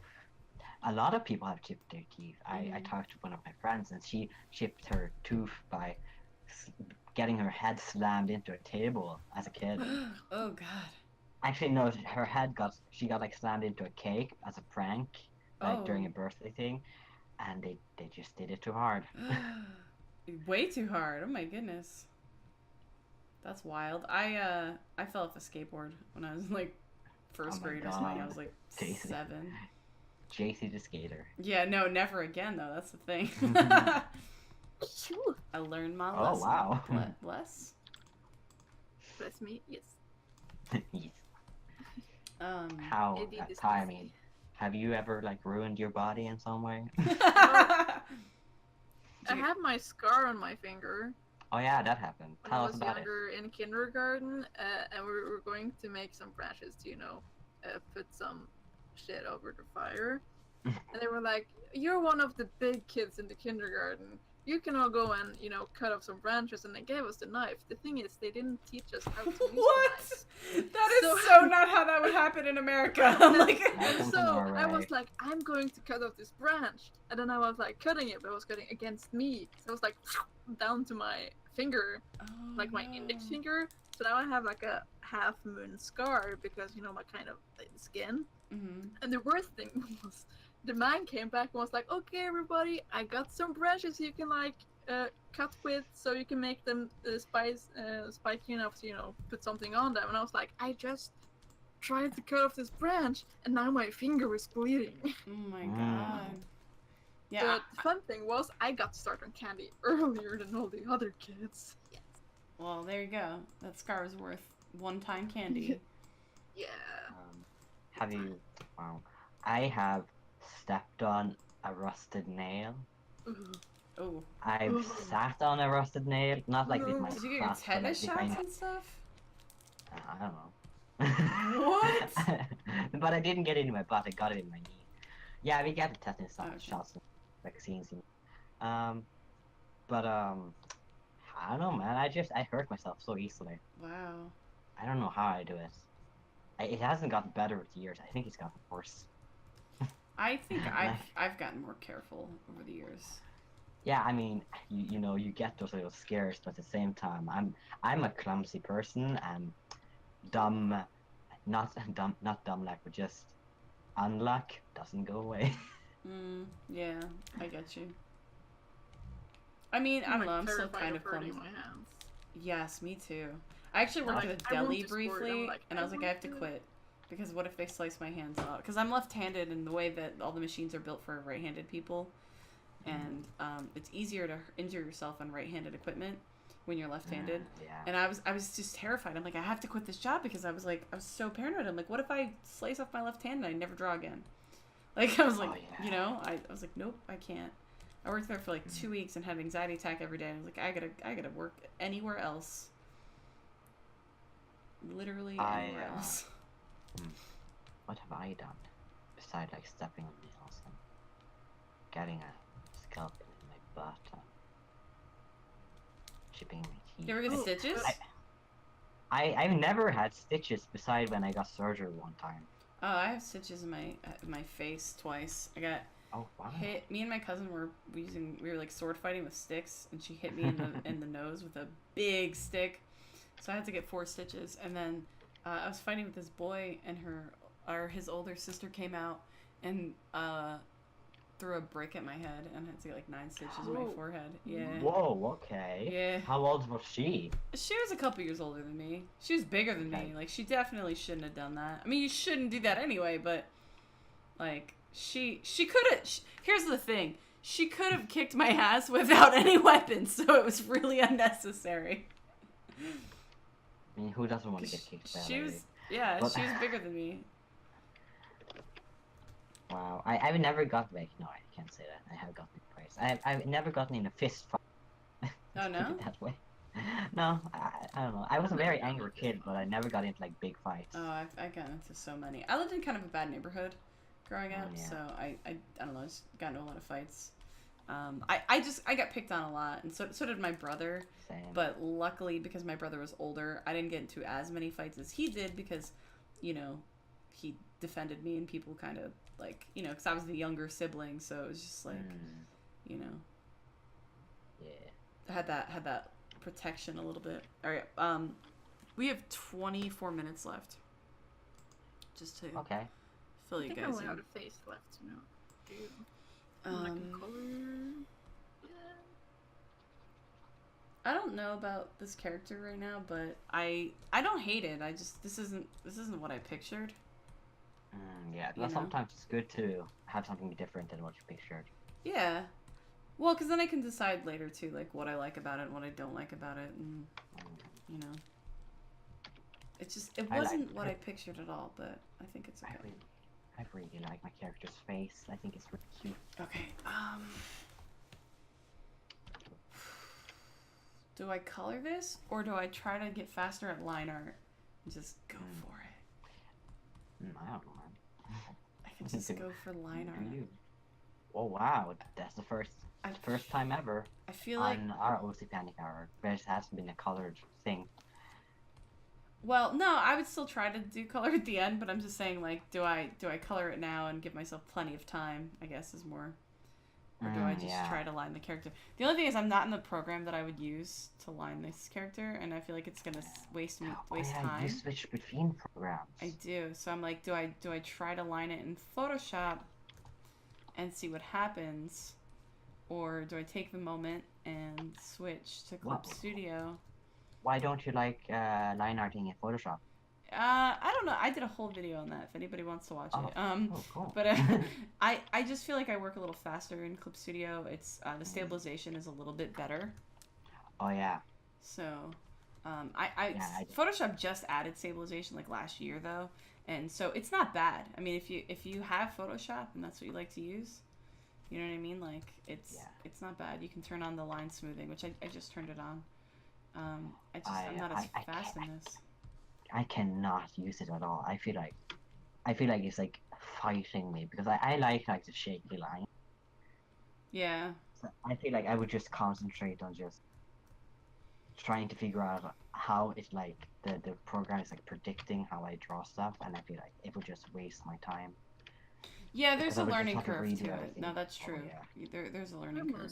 Speaker 2: A lot of people have chipped their teeth. I talked to one of my friends, and she chipped her tooth by getting her head slammed into a table as a kid.
Speaker 1: Oh God.
Speaker 2: Actually, no, she got like slammed into a cake as a prank, like during a birthday thing, and they just did it too hard.
Speaker 1: Way too hard. Oh my goodness. That's wild. I fell off a skateboard when I was like first
Speaker 2: Oh my
Speaker 1: grade or something. I
Speaker 2: God.
Speaker 1: was like
Speaker 2: Jacey.
Speaker 1: 7.
Speaker 2: Jacey the skater.
Speaker 1: Yeah, no, never again though. That's the thing.
Speaker 4: Sure.
Speaker 1: I learned my
Speaker 2: Oh,
Speaker 1: lesson.
Speaker 2: wow.
Speaker 1: Bless.
Speaker 4: Bless me, yes.
Speaker 2: Yes.
Speaker 1: How?
Speaker 4: Indeed, this
Speaker 2: I
Speaker 4: is-
Speaker 2: mean, have you ever like ruined your body in some way?
Speaker 4: I have my scar on my finger.
Speaker 2: Oh yeah, that happened.
Speaker 4: when I
Speaker 2: Tell us
Speaker 4: was
Speaker 2: about it.
Speaker 4: younger in kindergarten, and we were going to make some branches to, put some shit over the fire. And they were like, "You're one of the big kids in the kindergarten. You can all go and, cut off some branches." And they gave us the knife. The thing is, they didn't teach us how to use the
Speaker 1: What?
Speaker 4: knives.
Speaker 1: That is
Speaker 4: So-
Speaker 1: so not how that would happen in America. I'm like,
Speaker 2: Welcome to
Speaker 4: So I was
Speaker 2: Norway.
Speaker 4: like, I'm going to cut off this branch. And then I was like cutting it, but it was cutting against me. So it was like down to my finger, like my index finger. So now I have like a half moon scar because, my kind of skin.
Speaker 1: Mm-hmm.
Speaker 4: And the worst thing was, the man came back and was like, "Okay, everybody, I got some branches you can cut with, so you can make them spiky enough to put something on them." And I was like, "I just tried to cut off this branch, and now my finger is bleeding."
Speaker 1: Oh my
Speaker 2: Mm.
Speaker 1: god. Yeah.
Speaker 4: The fun thing was, I got to start on candy earlier than all the other kids. Yes.
Speaker 1: Well, there you go. That scar was worth one-time candy.
Speaker 4: Yeah.
Speaker 2: Have you? Wow. I have stepped on a rusted nail.
Speaker 4: Ooh.
Speaker 1: Oh.
Speaker 2: I've sat on a rusted nail, not like with my
Speaker 1: Did you get your
Speaker 2: butt, but
Speaker 1: tetanus
Speaker 2: like with
Speaker 1: shots
Speaker 2: my.
Speaker 1: and stuff?
Speaker 2: I don't know.
Speaker 1: What?
Speaker 2: But I didn't get it in my butt. I got it in my knee. Yeah, we get the tetanus
Speaker 1: Okay.
Speaker 2: shots, and vaccines. But I don't know, man. I hurt myself so easily.
Speaker 1: Wow.
Speaker 2: I don't know how I do it. It hasn't gotten better with years. I think it's gotten worse.
Speaker 1: I think I've gotten more careful over the years.
Speaker 2: Yeah, I mean, you get those little scares, but at the same time, I'm a clumsy person and dumb, not dumb luck, but just unluck doesn't go away.
Speaker 1: Yeah, I get you. I mean, I don't know, I'm still
Speaker 4: terrified
Speaker 1: kind of
Speaker 4: hurting
Speaker 1: clumsy.
Speaker 4: my hands.
Speaker 1: Yes, me too. I actually worked
Speaker 4: Like,
Speaker 1: at a
Speaker 4: I want
Speaker 1: deli
Speaker 4: to sport it, I'm
Speaker 1: briefly,
Speaker 4: like,
Speaker 1: and I
Speaker 4: I
Speaker 1: was like, I
Speaker 4: want
Speaker 1: have to
Speaker 4: to.
Speaker 1: quit. Because what if they slice my hands out? Because I'm left-handed, and the way that all the machines are built for right-handed people, and it's easier to injure yourself on right-handed equipment when you're left-handed.
Speaker 2: Yeah.
Speaker 1: And I was just terrified. I'm like, I have to quit this job because I was so paranoid. I'm like, what if I slice off my left hand and I never draw again? Like, I was like,
Speaker 2: Oh, yeah.
Speaker 1: I was like, nope, I can't. I worked there for like 2 weeks and had an anxiety attack every day. And I was like, I gotta work anywhere else. Literally anywhere else.
Speaker 2: What have I done besides like stepping on nails and getting a scalpel in my butt and chipping my teeth?
Speaker 1: You ever get stitches?
Speaker 2: I've never had stitches besides when I got surgery one time.
Speaker 1: Oh, I have stitches in my face twice. I got
Speaker 2: Oh wow.
Speaker 1: hit. Me and my cousin were like sword fighting with sticks, and she hit me in the nose with a big stick, so I had to get 4 stitches. And then I was fighting with this boy, and his older sister came out and threw a brick at my head, and I had to get like 9 stitches in my forehead. Yeah.
Speaker 2: Whoa, okay.
Speaker 1: Yeah.
Speaker 2: How old was she?
Speaker 1: She was a couple years older than me. She was bigger than
Speaker 2: Okay.
Speaker 1: me. Like, she definitely shouldn't have done that. I mean, you shouldn't do that anyway, but like she could have. Here's the thing: she could have kicked my ass without any weapons, so it was really unnecessary.
Speaker 2: I mean, who doesn't want to get kicked by a
Speaker 1: She
Speaker 2: lady?
Speaker 1: was, yeah,
Speaker 2: But-
Speaker 1: she was bigger than me.
Speaker 2: Wow, I've never got like no, I can't say that. I have gotten praise. I've never gotten in a fist fight.
Speaker 1: Oh, no?
Speaker 2: Put it that way. No, I don't know. I was a very angry kid, but I never got into like big fights.
Speaker 1: Oh, I got into so many. I lived in kind of a bad neighborhood growing up,
Speaker 2: yeah.
Speaker 1: so I don't know. I just got into a lot of fights. I got picked on a lot, and so did my brother.
Speaker 2: Same.
Speaker 1: But luckily, because my brother was older, I didn't get into as many fights as he did because, he defended me and people kind of like, because I was the younger sibling, so it was just like,
Speaker 2: Yeah.
Speaker 1: I had that protection a little bit. All right, we have 24 minutes left. Just to
Speaker 2: Okay.
Speaker 1: fill
Speaker 4: I
Speaker 1: you
Speaker 4: think I
Speaker 1: guys
Speaker 4: only
Speaker 1: in.
Speaker 4: have a face left to know. Like a color. Yeah.
Speaker 1: I don't know about this character right now, but I don't hate it. This isn't what I pictured.
Speaker 2: Yeah,
Speaker 1: You
Speaker 2: but
Speaker 1: know?
Speaker 2: sometimes it's good to have something different than what you pictured.
Speaker 1: Yeah. Well, because then I can decide later too, like what I like about it and what I don't like about it, and it
Speaker 2: I
Speaker 1: wasn't
Speaker 2: like
Speaker 1: what
Speaker 2: it.
Speaker 1: I pictured at all. But I think it's okay.
Speaker 2: I really like my character's face. I think it's really cute.
Speaker 1: Okay. do I color this or do I try to get faster at line art and just go for it?
Speaker 2: I don't know, man.
Speaker 1: I can just go for line art.
Speaker 2: Oh wow, that's the first time ever
Speaker 1: I feel like
Speaker 2: on our OC Panic Hour. There hasn't been a colored thing.
Speaker 1: well, no, I would still try to do color at the end, but I'm just saying like do I color it now and give myself plenty of time, I guess is more. Or do I just try to line the character? The only thing is I'm not in the program that I would use to line this character, and I feel like it's gonna waste time.
Speaker 2: You switch between programs.
Speaker 1: I do. So I'm like, do I try to line it in Photoshop and see what happens, or do I take the moment and switch to Clip Studio?
Speaker 2: Why don't you like line arting in Photoshop?
Speaker 1: I don't know. I did a whole video on that if anybody wants to watch it.
Speaker 2: Cool.
Speaker 1: But I just feel like I work a little faster in Clip Studio. It's the stabilization is a little bit better.
Speaker 2: Oh yeah.
Speaker 1: So, Photoshop just added stabilization like last year though, and so it's not bad. I mean, if you have Photoshop and that's what you like to use, you know what I mean? Like it's not bad. You can turn on the line smoothing, which I just turned it on. I'm not as fast in this.
Speaker 2: I cannot use it at all. I feel like it's like fighting me because I like the shaky line.
Speaker 1: Yeah.
Speaker 2: So I feel like I would just concentrate on just trying to figure out how it's like the program is like predicting how I draw stuff, and I feel like it would just waste my time.
Speaker 1: Yeah, there's
Speaker 2: Because
Speaker 1: a
Speaker 2: I would just
Speaker 1: learning
Speaker 2: have to
Speaker 1: curve
Speaker 2: redo
Speaker 1: to it.
Speaker 2: everything.
Speaker 1: No, that's
Speaker 2: Oh,
Speaker 1: true.
Speaker 2: yeah.
Speaker 1: There's a learning curve.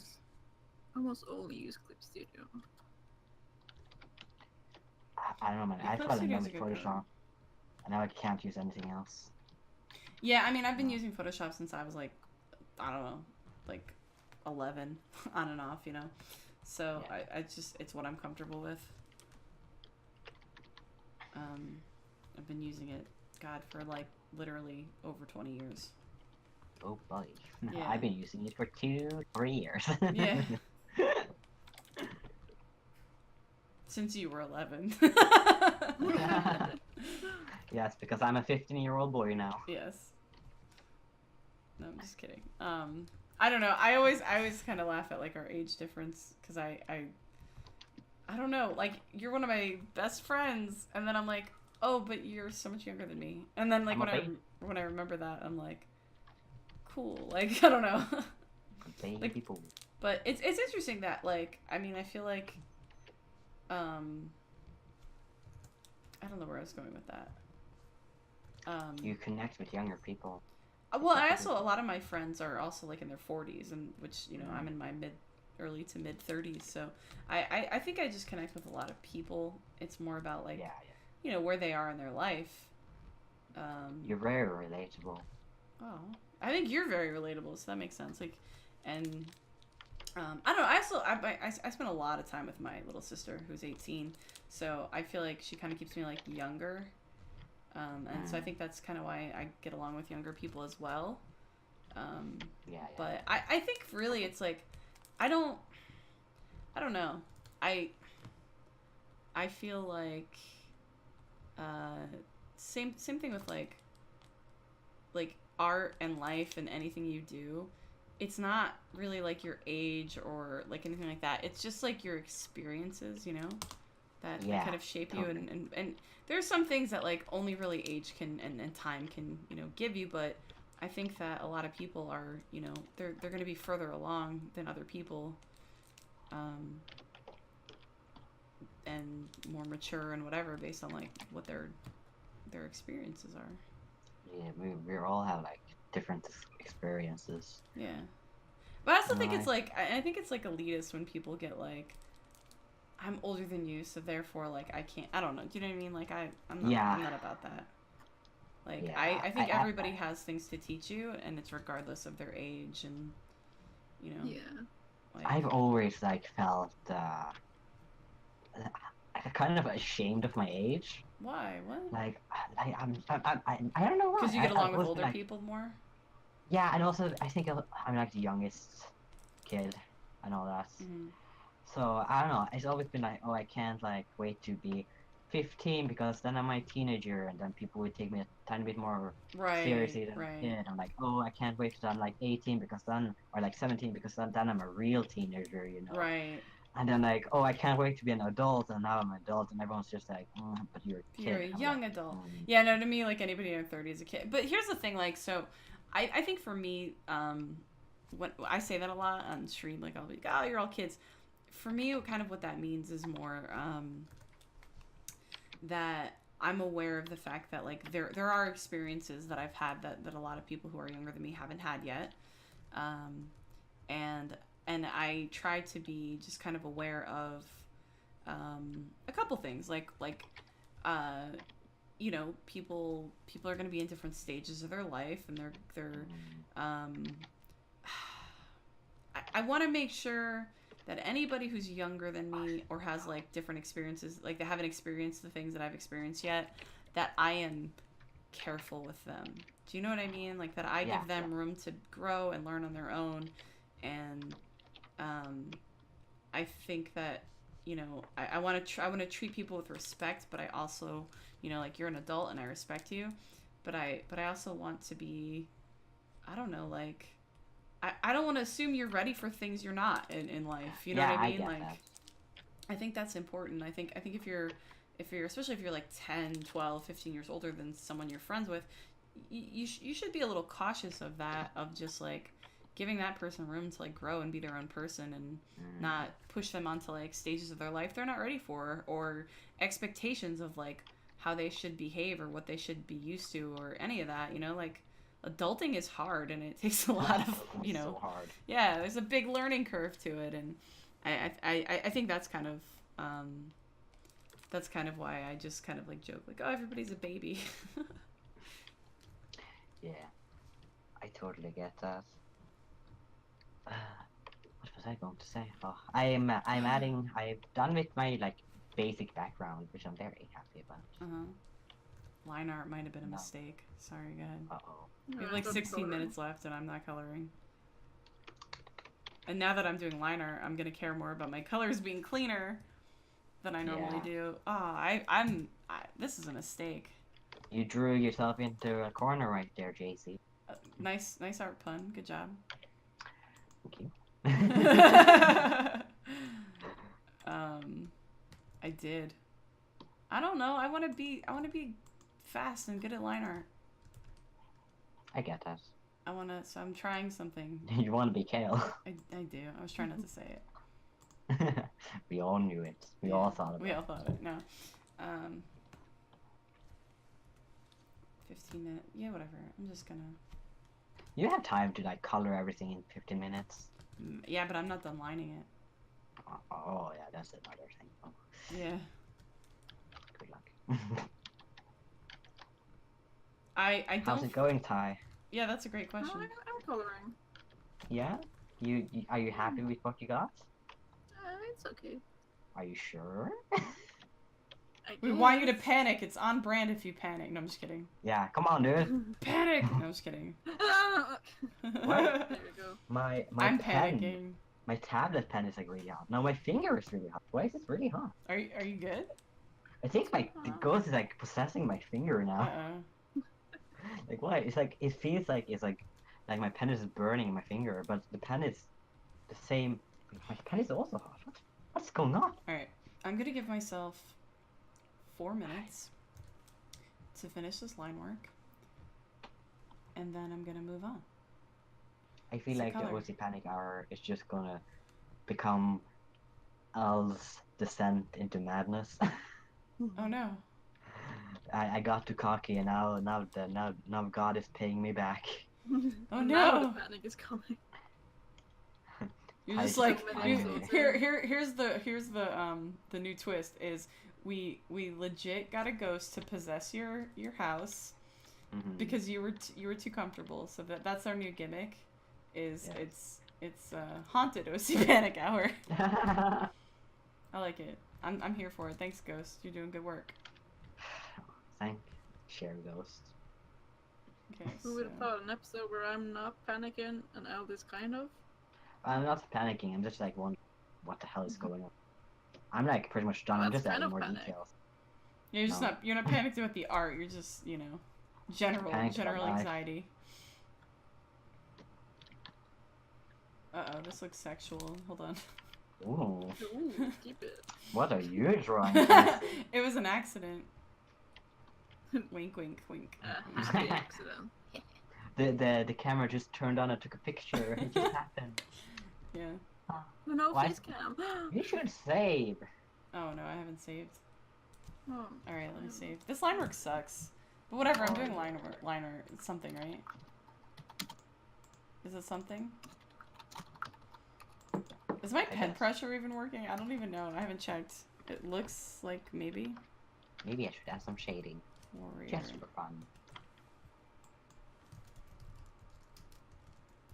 Speaker 4: Almost only use Clip Studio.
Speaker 2: I don't know, man.
Speaker 1: Yeah,
Speaker 2: I
Speaker 1: Clip
Speaker 2: fell in love
Speaker 1: Studio's
Speaker 2: with
Speaker 1: a good
Speaker 2: Photoshop, and now I can't use anything else.
Speaker 1: Yeah, I mean, I've been using Photoshop since I was like, I don't know, like 11, on and off, you know. So I just it's what I'm comfortable with. I've been using it, God, for like literally over 20 years.
Speaker 2: Oh, buddy.
Speaker 1: Yeah.
Speaker 2: I've been using it for 2-3 years.
Speaker 1: Yeah. Since you were 11.
Speaker 2: Yes, because I'm a 15-year-old boy now.
Speaker 1: Yes. No, I'm just kidding. I don't know. I always kind of laugh at like our age difference because I don't know. Like you're one of my best friends, and then I'm like, oh, but you're so much younger than me. And then like when I remember that, I'm like, cool. Like I don't know.
Speaker 2: Baby fool.
Speaker 1: But it's interesting that like I mean I feel like I don't know where I was going with that.
Speaker 2: You connect with younger people.
Speaker 1: Well, I also a lot of my friends are also like in their 40s, and which you know I'm in my early to mid 30s, so I think I just connect with a lot of people. It's more about like you know where they are in their life.
Speaker 2: You're very relatable.
Speaker 1: Oh, I think you're very relatable, so that makes sense. Like, and I don't know. I spend a lot of time with my little sister who's 18, so I feel like she kind of keeps me like younger. And so I think that's kind of why I get along with younger people as well. But I think really it's like, I don't know. I feel like, same thing with like art and life and anything you do. It's not really like your age or like anything like that. It's just like your experiences, you know, that kind of shape you. And there's some things that like only really age can and time can, you know, give you. But I think that a lot of people are, you know, they're going to be further along than other people, and more mature and whatever based on like what their experiences are.
Speaker 2: Yeah, we all have like different experiences.
Speaker 1: Yeah. But I also think it's like, I think it's like elitist when people get like, I'm older than you, so therefore like I can't, I don't know, do you know what I mean? Like I'm not about that. Like I think everybody has things to teach you, and it's regardless of their age, and you know.
Speaker 4: Yeah.
Speaker 1: Like,
Speaker 2: I've always like felt kind of ashamed of my age.
Speaker 1: why? What?
Speaker 2: Like I don't know why.
Speaker 1: Because you get along with
Speaker 2: was,
Speaker 1: older
Speaker 2: like,
Speaker 1: people more?
Speaker 2: Yeah, and also I think I'm like the youngest kid and all that.
Speaker 1: Mm-hmm.
Speaker 2: So I don't know. It's always been like, oh, I can't like wait to be 15 because then I'm a teenager, and then people would take me a tiny bit more seriously than a kid. I'm like, oh, I can't wait till I'm like 18 because then, or like 17 because then I'm a real teenager, you know.
Speaker 1: Right.
Speaker 2: And then like, oh, I can't wait to be an adult, and now I'm an adult, and everyone's just like, but you're a kid.
Speaker 1: You're a
Speaker 2: I'm
Speaker 1: young
Speaker 2: like,
Speaker 1: adult. Yeah, no, to me, like anybody in their 30s is a kid. But here's the thing, like, so I think for me, when I say that a lot on stream, like I'll be like, oh, you're all kids. For me, kind of what that means is more that I'm aware of the fact that like there are experiences that I've had that a lot of people who are younger than me haven't had yet, and I try to be just kind of aware of a couple things like you know, people are going to be in different stages of their life, and they're I want to make sure that anybody who's younger than me or has like different experiences, like they haven't experienced the things that I've experienced yet, that I am careful with them. Do you know what I mean? Like that I give them room to grow and learn on their own. And I think that, you know, I want to treat people with respect, but I also, you know, like you're an adult and I respect you, but I also want to be, I don't know, like I don't want to assume you're ready for things you're not in life. You know what I mean?
Speaker 2: Get
Speaker 1: like
Speaker 2: that.
Speaker 1: I think that's important. I think if you're especially if you're like 10, 12, 15 years older than someone you're friends with, you should be a little cautious of that, of just like giving that person room to like grow and be their own person, and not push them onto like stages of their life they're not ready for, or expectations of like how they should behave or what they should be used to or any of that, you know, like adulting is hard and it takes a lot of, you know,
Speaker 2: so hard.
Speaker 1: Yeah, there's a big learning curve to it, and I think that's kind of why I just kind of like joke like, oh, everybody's a baby.
Speaker 2: Yeah, I totally get that. What was I going to say? Oh, I'm done with my like basic background, which I'm very happy about.
Speaker 1: Line art might have been a
Speaker 2: No.
Speaker 1: mistake. Sorry, go ahead.
Speaker 2: Uh-oh.
Speaker 1: We have like 16 minutes left and I'm not coloring. And now that I'm doing line art, I'm gonna care more about my colors being cleaner than I normally do. Oh, this is a mistake.
Speaker 2: You drew yourself into a corner right there, Jacey.
Speaker 1: Nice art pun. Good job.
Speaker 2: Thank you.
Speaker 1: I did. I don't know. I want to be fast and good at line art.
Speaker 2: I get that.
Speaker 1: So I'm trying something.
Speaker 2: You want to be Kale.
Speaker 1: I do. I was trying not to say it.
Speaker 2: We all knew it. We all thought of it.
Speaker 1: We all thought it. No. 15 minutes. Yeah, whatever. I'm just gonna.
Speaker 2: You have time to like color everything in 15 minutes.
Speaker 1: Yeah, but I'm not done lining it.
Speaker 2: Oh yeah, that's another thing. Oh.
Speaker 1: Yeah.
Speaker 2: Good luck.
Speaker 1: I don't.
Speaker 2: How's it going, Ty?
Speaker 1: Yeah, that's a great question.
Speaker 4: I'm coloring.
Speaker 2: Yeah? You are you happy with what you got?
Speaker 4: It's okay.
Speaker 2: Are you sure?
Speaker 1: We want you to panic. It's on brand if you panic. No, I'm just kidding.
Speaker 2: Yeah, come on, dude.
Speaker 1: Panic! No, I'm just kidding.
Speaker 4: There we go.
Speaker 2: My
Speaker 1: I'm
Speaker 2: pen,
Speaker 1: panicking.
Speaker 2: my tablet pen is like really hot. No, my finger is really hot. Why is this really hot?
Speaker 1: Are you good?
Speaker 2: I think the ghost is like possessing my finger now. Like why? It's like it feels like it's like my pen is burning my finger, but the pen is the same. My pen is also hot. What's going on?
Speaker 1: Alright, I'm gonna give myself 4 minutes to finish this line work, and then I'm gonna move on.
Speaker 2: I feel
Speaker 1: So
Speaker 2: like the
Speaker 1: color.
Speaker 2: OC Panic Hour is just gonna become Al's descent into madness.
Speaker 1: Oh no.
Speaker 2: I got too cocky, and now God is paying me back.
Speaker 1: Oh
Speaker 4: Now
Speaker 1: no.
Speaker 4: the panic is coming.
Speaker 1: You're
Speaker 2: I
Speaker 1: just
Speaker 2: just
Speaker 1: like
Speaker 4: find
Speaker 1: here's the new twist is we legit got a ghost to possess your house because you were too comfortable. So that's our new gimmick. Is
Speaker 2: Yes.
Speaker 1: it's haunted OC Panic Hour. I like it. I'm here for it. Thanks, Ghost. You're doing good work.
Speaker 2: Thank Share Ghost.
Speaker 1: Okay.
Speaker 4: Who would have thought an episode where I'm not panicking and Eld is kind of?
Speaker 2: I'm not panicking. I'm just like wondering what the hell is going on. I'm like pretty much done.
Speaker 4: Well,
Speaker 2: I'm
Speaker 4: that's
Speaker 2: just adding
Speaker 4: kind
Speaker 2: more
Speaker 4: of panic.
Speaker 2: details.
Speaker 1: You're just
Speaker 2: No.
Speaker 1: you're not panicked about the art. You're just general
Speaker 2: Panicked about life.
Speaker 1: anxiety. Uh oh, this looks sexual. Hold on.
Speaker 2: Ooh,
Speaker 4: Ooh, keep it.
Speaker 2: what are you drawing? Jacey?
Speaker 1: It was an accident. Wink, wink, wink.
Speaker 4: Happy accident.
Speaker 2: The camera just turned on and took a picture. It just happened.
Speaker 1: Yeah.
Speaker 2: Oh,
Speaker 4: Oh no,
Speaker 2: Why-
Speaker 4: face cam.
Speaker 2: you should save.
Speaker 1: Oh no, I haven't saved.
Speaker 4: Oh,
Speaker 1: Alright, let me save. This line work sucks. But whatever, I'm doing line work. Liner. It's something, right? Is it something? Is my pen
Speaker 2: guess.
Speaker 1: pressure even working? I don't even know. I haven't checked. It looks like maybe.
Speaker 2: Maybe I should add some shading.
Speaker 1: Warrior.
Speaker 2: Just for fun.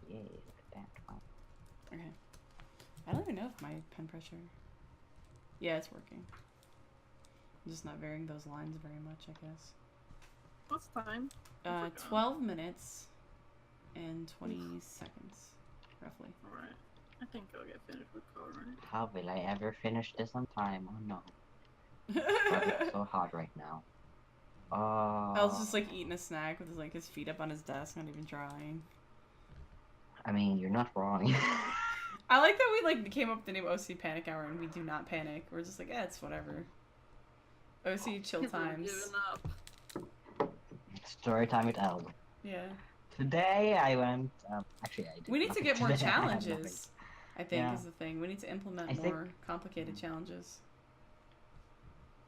Speaker 2: Yay, look at that one.
Speaker 1: Okay. I don't even know if my pen pressure. Yeah, it's working. I'm just not varying those lines very much, I guess.
Speaker 4: what's time? I forgot.
Speaker 1: 12 minutes and 20 seconds, roughly.
Speaker 4: Alright. I think I'll get finished with coloring.
Speaker 2: How will I ever finish this on time? Oh no. It's so hot right now. Oh.
Speaker 1: El's just like eating a snack with like his feet up on his desk, not even drawing.
Speaker 2: I mean, you're not wrong.
Speaker 1: I like that we like came up with the name OC Panic Hour and we do not panic. We're just like, it's whatever. OC chill
Speaker 4: People are
Speaker 1: times.
Speaker 4: giving up.
Speaker 2: Story time with El.
Speaker 1: Yeah.
Speaker 2: Today I went. Actually, I did.
Speaker 1: We need to
Speaker 2: nothing
Speaker 1: get more
Speaker 2: today. I had nothing.
Speaker 1: challenges. I think
Speaker 2: Yeah.
Speaker 1: is the thing. We need to implement
Speaker 2: I think-
Speaker 1: more complicated challenges.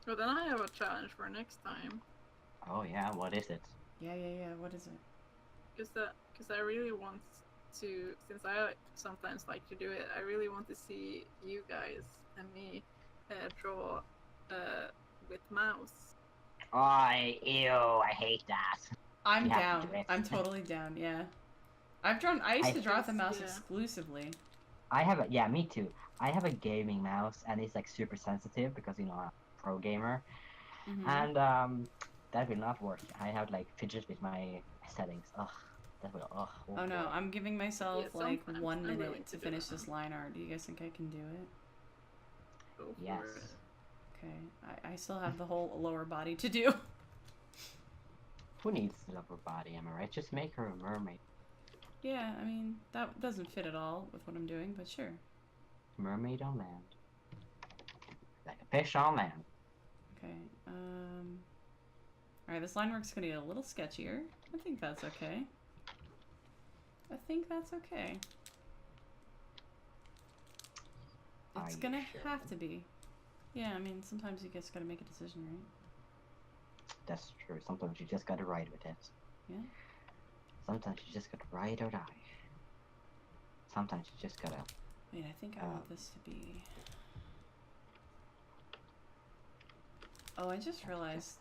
Speaker 4: Well, then I have a challenge for next time.
Speaker 2: Oh yeah, what is it?
Speaker 1: Yeah, yeah, yeah. What is it?
Speaker 4: Because I really want to, since I sometimes like to do it, I really want to see you guys and me draw with mouse.
Speaker 2: Oh, ew! I hate that.
Speaker 1: I'm
Speaker 2: You have to
Speaker 1: down.
Speaker 2: do it.
Speaker 1: I'm totally down. Yeah. I've drawn. I used
Speaker 2: I
Speaker 1: to draw with the mouse
Speaker 4: Yeah.
Speaker 1: exclusively.
Speaker 2: I have a yeah, me too. I have a gaming mouse, and it's like super sensitive because you know I'm a pro gamer,
Speaker 1: Mhm.
Speaker 2: and that will not work. I have like fidget with my settings. Ugh, that will. Ugh.
Speaker 1: Oh no, I'm giving myself
Speaker 4: Yeah,
Speaker 1: like
Speaker 4: sometimes
Speaker 1: 1
Speaker 4: I'm willing
Speaker 1: minute
Speaker 4: to
Speaker 1: to
Speaker 4: do
Speaker 1: finish
Speaker 4: that.
Speaker 1: this line art. Do you guys think I can do it?
Speaker 4: Go for
Speaker 2: Yes.
Speaker 4: it.
Speaker 1: Okay. I still have the whole lower body to do.
Speaker 2: Who needs the upper body? Am I right? Just make her a mermaid.
Speaker 1: Yeah, I mean, that doesn't fit at all with what I'm doing, but sure.
Speaker 2: Mermaid on land. Like a fish on land.
Speaker 1: Okay. Alright, this line work's gonna get a little sketchier. I think that's okay. I think that's okay.
Speaker 2: Are
Speaker 1: It's
Speaker 2: you
Speaker 1: gonna
Speaker 2: sure?
Speaker 1: have to be. Yeah, I mean, sometimes you just gotta make a decision, right?
Speaker 2: That's true. Sometimes you just gotta ride with it.
Speaker 1: Yeah.
Speaker 2: Sometimes you just gotta ride or die. Sometimes you just gotta.
Speaker 1: Wait, I think I want this to be... Oh, I just realized,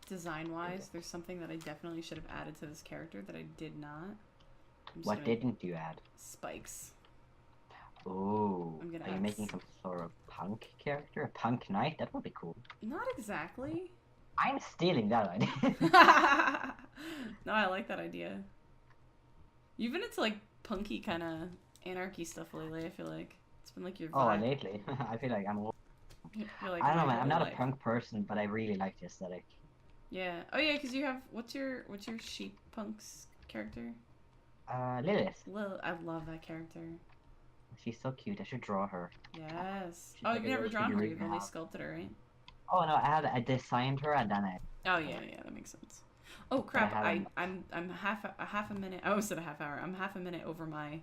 Speaker 1: design-wise, there's something that I definitely should have added to this character that I did not. I'm just
Speaker 2: What
Speaker 1: gonna-
Speaker 2: didn't you add?
Speaker 1: Spikes.
Speaker 2: Oh,
Speaker 1: I'm gonna
Speaker 2: are you
Speaker 1: add
Speaker 2: making some sort of punk character? A punk knight? That would be cool.
Speaker 1: Not exactly.
Speaker 2: I'm stealing that idea.
Speaker 1: No, I like that idea. You've been into like punky kind of anarchy stuff lately. I feel like it's been like your
Speaker 2: Oh,
Speaker 1: vibe.
Speaker 2: lately, I feel like I'm.
Speaker 1: You're like,
Speaker 2: I don't know,
Speaker 1: my
Speaker 2: man. I'm not
Speaker 1: really
Speaker 2: a punk person, but I really like the aesthetic.
Speaker 1: Yeah. Oh yeah, because you have what's your sheep punks character?
Speaker 2: Lilith.
Speaker 1: Lil. I love that character.
Speaker 2: She's so cute. I should draw her.
Speaker 1: Yes.
Speaker 2: She's
Speaker 1: Oh,
Speaker 2: like
Speaker 1: you've
Speaker 2: a
Speaker 1: never
Speaker 2: little
Speaker 1: drawn her.
Speaker 2: figurine
Speaker 1: You've only
Speaker 2: now.
Speaker 1: sculpted her, right?
Speaker 2: Oh no, I designed her and then I.
Speaker 1: Oh yeah, yeah, that makes sense. Oh crap!
Speaker 2: haven't-
Speaker 1: I'm half a minute. I almost said a half hour. I'm half a minute over my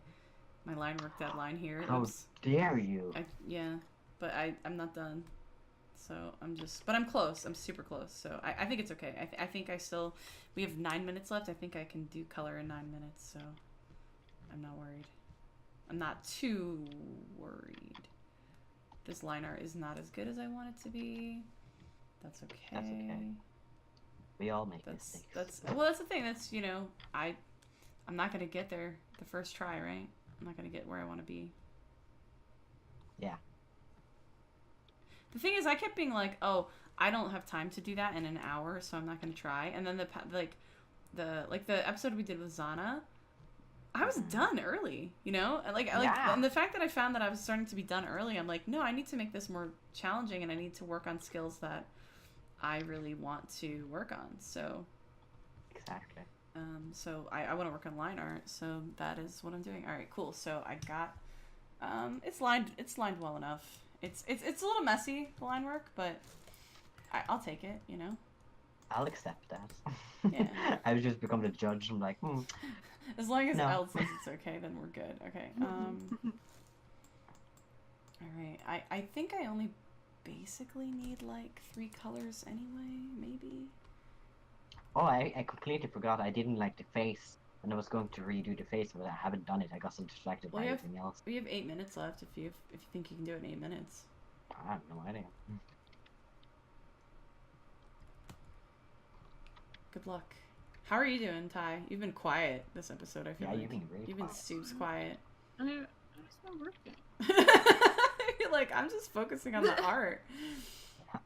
Speaker 1: line work deadline here.
Speaker 2: How
Speaker 1: Oops.
Speaker 2: dare you?
Speaker 1: Yeah, but I'm not done. So but I'm close. I'm super close. So I think it's okay. I think we have 9 minutes left. I think I can do color in 9 minutes. So I'm not worried. I'm not too worried. This line art is not as good as I want it to be. That's okay.
Speaker 2: That's okay. We all make mistakes.
Speaker 1: That's the thing. That's I'm not gonna get there the first try, right? I'm not gonna get where I want to be.
Speaker 2: Yeah.
Speaker 1: The thing is, I kept being like, "Oh, I don't have time to do that in an hour, so I'm not gonna try." And then the episode we did with Zana, I was done early, you know. And
Speaker 2: Yeah.
Speaker 1: and the fact that I found that I was starting to be done early, I'm like, no, I need to make this more challenging, and I need to work on skills that I really want to work on. So,
Speaker 2: Exactly.
Speaker 1: so I want to work on line art. So that is what I'm doing. All right, cool. So I got It's lined well enough. It's a little messy, the line work, but I'll take it, you know?
Speaker 2: I'll accept that.
Speaker 1: Yeah.
Speaker 2: I would just become the judge. I'm like,
Speaker 1: As long as
Speaker 2: No.
Speaker 1: Eld says it's okay, then we're good. Okay. Alright. I think I only basically need like 3 colors anyway, maybe.
Speaker 2: oh, I completely forgot. I didn't like the face, and I was going to redo the face, but I haven't done it. I got so distracted
Speaker 1: Well,
Speaker 2: by
Speaker 1: you have-
Speaker 2: everything else.
Speaker 1: We have 8 minutes left if you think you can do it in 8 minutes.
Speaker 2: I have no idea.
Speaker 1: Good luck. How are you doing, Ty? You've been quiet this episode, I feel
Speaker 2: Yeah,
Speaker 1: like.
Speaker 2: you've been really
Speaker 1: You've been
Speaker 2: quiet.
Speaker 1: soups quiet.
Speaker 4: I was not working.
Speaker 1: You're like, I'm just focusing on the art.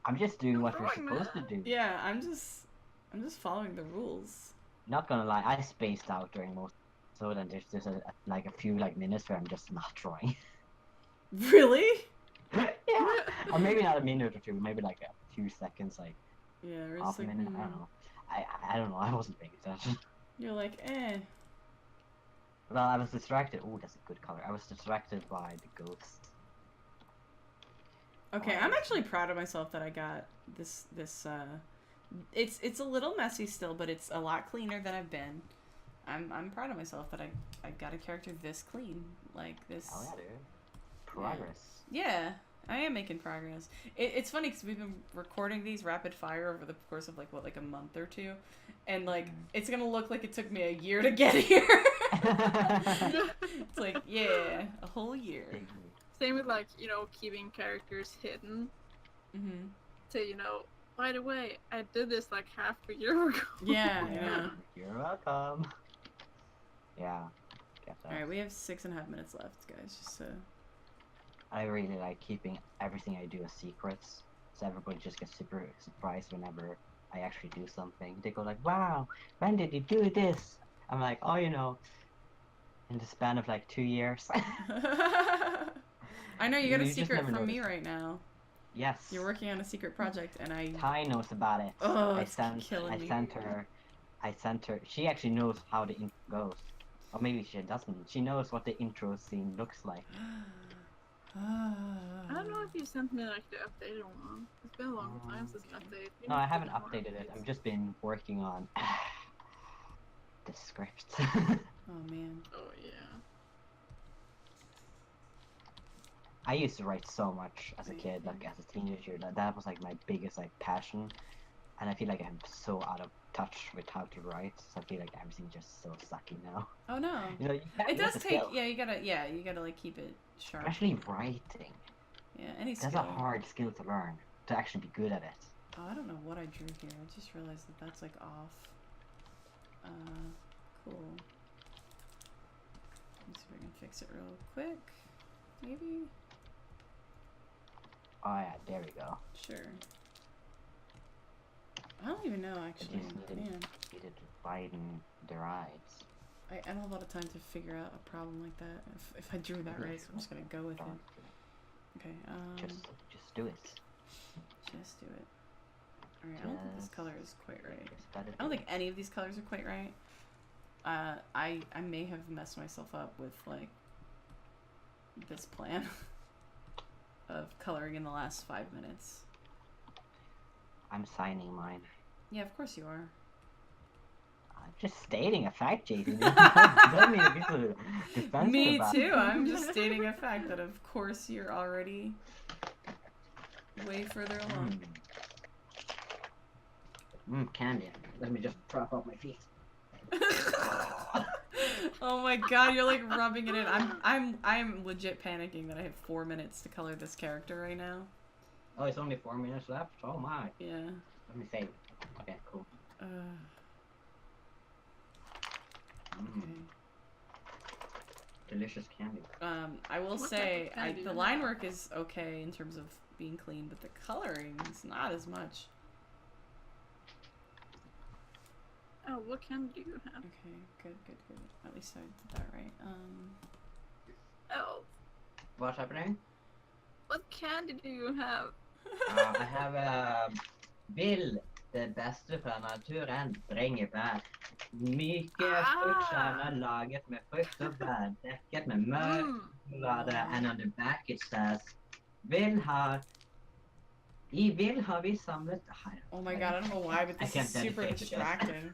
Speaker 2: I'm just doing what we're
Speaker 4: Drawing,
Speaker 2: supposed to
Speaker 4: man.
Speaker 2: do.
Speaker 1: Yeah, I'm just following the rules.
Speaker 2: Not gonna lie, I spaced out during most so then there's just like a few like minutes where I'm just not drawing.
Speaker 1: Really?
Speaker 2: Yeah. Or maybe not a minute or two, maybe like a few seconds, like
Speaker 1: Yeah, we're
Speaker 2: half
Speaker 1: just
Speaker 2: a
Speaker 1: like,
Speaker 2: minute. I don't know. I don't know. I wasn't paying attention.
Speaker 1: You're like, eh.
Speaker 2: Well, I was distracted. Oh, that's a good color. I was distracted by the ghost.
Speaker 1: Okay, I'm actually proud of myself that I got this it's a little messy still, but it's a lot cleaner than I've been. I'm proud of myself that I got a character this clean. Like this.
Speaker 2: Oh yeah, dude. Progress.
Speaker 1: Yeah, I am making progress. It's funny because we've been recording these rapid fire over the course of like a month or two, and like it's gonna look like it took me a year to get here. It's like, yeah, a whole year.
Speaker 4: Same with like, keeping characters hidden.
Speaker 1: Mm-hmm.
Speaker 4: To, by the way, I did this like half a year ago.
Speaker 1: Yeah, yeah.
Speaker 2: You're welcome. Yeah. Get that.
Speaker 1: All right, we have 6.5 minutes left, guys. Just
Speaker 2: I really like keeping everything I do as secrets, so everybody just gets super surprised whenever I actually do something. They go like, "Wow, when did you do this?" I'm like, "Oh, in the span of like 2 years."
Speaker 1: I know you got a
Speaker 2: You just
Speaker 1: secret
Speaker 2: never
Speaker 1: from me
Speaker 2: notice.
Speaker 1: right now.
Speaker 2: Yes.
Speaker 1: You're working on a secret project, and I.
Speaker 2: Ty knows about it.
Speaker 1: Oh,
Speaker 2: I
Speaker 1: it's
Speaker 2: sent
Speaker 1: killing me.
Speaker 2: I sent her. She actually knows how the intro goes, or maybe she doesn't. She knows what the intro scene looks like.
Speaker 4: I don't know if you sent me like the updated one. It's been a long time since an update. You
Speaker 2: No,
Speaker 4: need
Speaker 2: I
Speaker 4: to
Speaker 2: haven't
Speaker 4: do more
Speaker 2: updated it.
Speaker 4: updates.
Speaker 2: I've just been working on the script.
Speaker 1: Oh man.
Speaker 4: Oh yeah.
Speaker 2: I used to write so much as a kid, like as a teenager. That was like my biggest like passion, and I feel like I'm so out of touch with how to write. So I feel like everything's just so sucky now.
Speaker 1: Oh no.
Speaker 2: You
Speaker 1: It does
Speaker 2: that's a
Speaker 1: take.
Speaker 2: skill.
Speaker 1: Yeah, you gotta like keep it sharp.
Speaker 2: Especially writing.
Speaker 1: Yeah, any skill.
Speaker 2: That's a hard skill to learn to actually be good at it.
Speaker 1: Oh, I don't know what I drew here. I just realized that that's like off. Cool. Let's see if I can fix it real quick. Maybe.
Speaker 2: Oh yeah, there we go.
Speaker 1: Sure. I don't even know
Speaker 2: I
Speaker 1: actually.
Speaker 2: just
Speaker 1: Man,
Speaker 2: needed to widen their eyes.
Speaker 1: I don't have a lot of time to figure out a problem like that. If I drew that right, so I'm just gonna go with it. Okay.
Speaker 2: Just do it.
Speaker 1: Just do it. Alright, I don't think this
Speaker 2: Just-
Speaker 1: color is quite right.
Speaker 2: Just gotta
Speaker 1: I don't
Speaker 2: do
Speaker 1: think any of these colors are quite right. I may have messed myself up with like this plan of coloring in the last 5 minutes.
Speaker 2: I'm signing mine.
Speaker 1: Yeah, of course you are.
Speaker 2: I'm just stating a fact, Jacey. Don't need to be so defensive
Speaker 1: Me
Speaker 2: about
Speaker 1: too.
Speaker 2: it.
Speaker 1: I'm just stating a fact that of course you're already way further along.
Speaker 2: Candy. Let me just prop up my feet.
Speaker 1: Oh my god, you're like rubbing it in. I'm legit panicking that I have 4 minutes to color this character right now.
Speaker 2: Oh, it's only 4 minutes left? Oh my.
Speaker 1: Yeah.
Speaker 2: Let me save. Okay, cool.
Speaker 1: Okay.
Speaker 2: Delicious candy.
Speaker 1: I will
Speaker 4: What
Speaker 1: say,
Speaker 4: type of candy
Speaker 1: the
Speaker 4: is
Speaker 1: line
Speaker 4: that?
Speaker 1: work is okay in terms of being clean, but the coloring is not as much.
Speaker 4: Oh, what candy do you have?
Speaker 1: Okay, good. At least I did that right.
Speaker 4: Oh,
Speaker 2: What's happening?
Speaker 4: what candy do you have?
Speaker 2: I have Bill, det beste fra naturen, bringebær. Myke fruktkärnor laget med frukt och bär, däcket med mörk choklad, and on the back it says, vill ha vi samlat.
Speaker 1: Oh my god, I don't know why, but
Speaker 2: I
Speaker 1: this
Speaker 2: can't
Speaker 1: is super
Speaker 2: dedicate to this.
Speaker 1: distracting.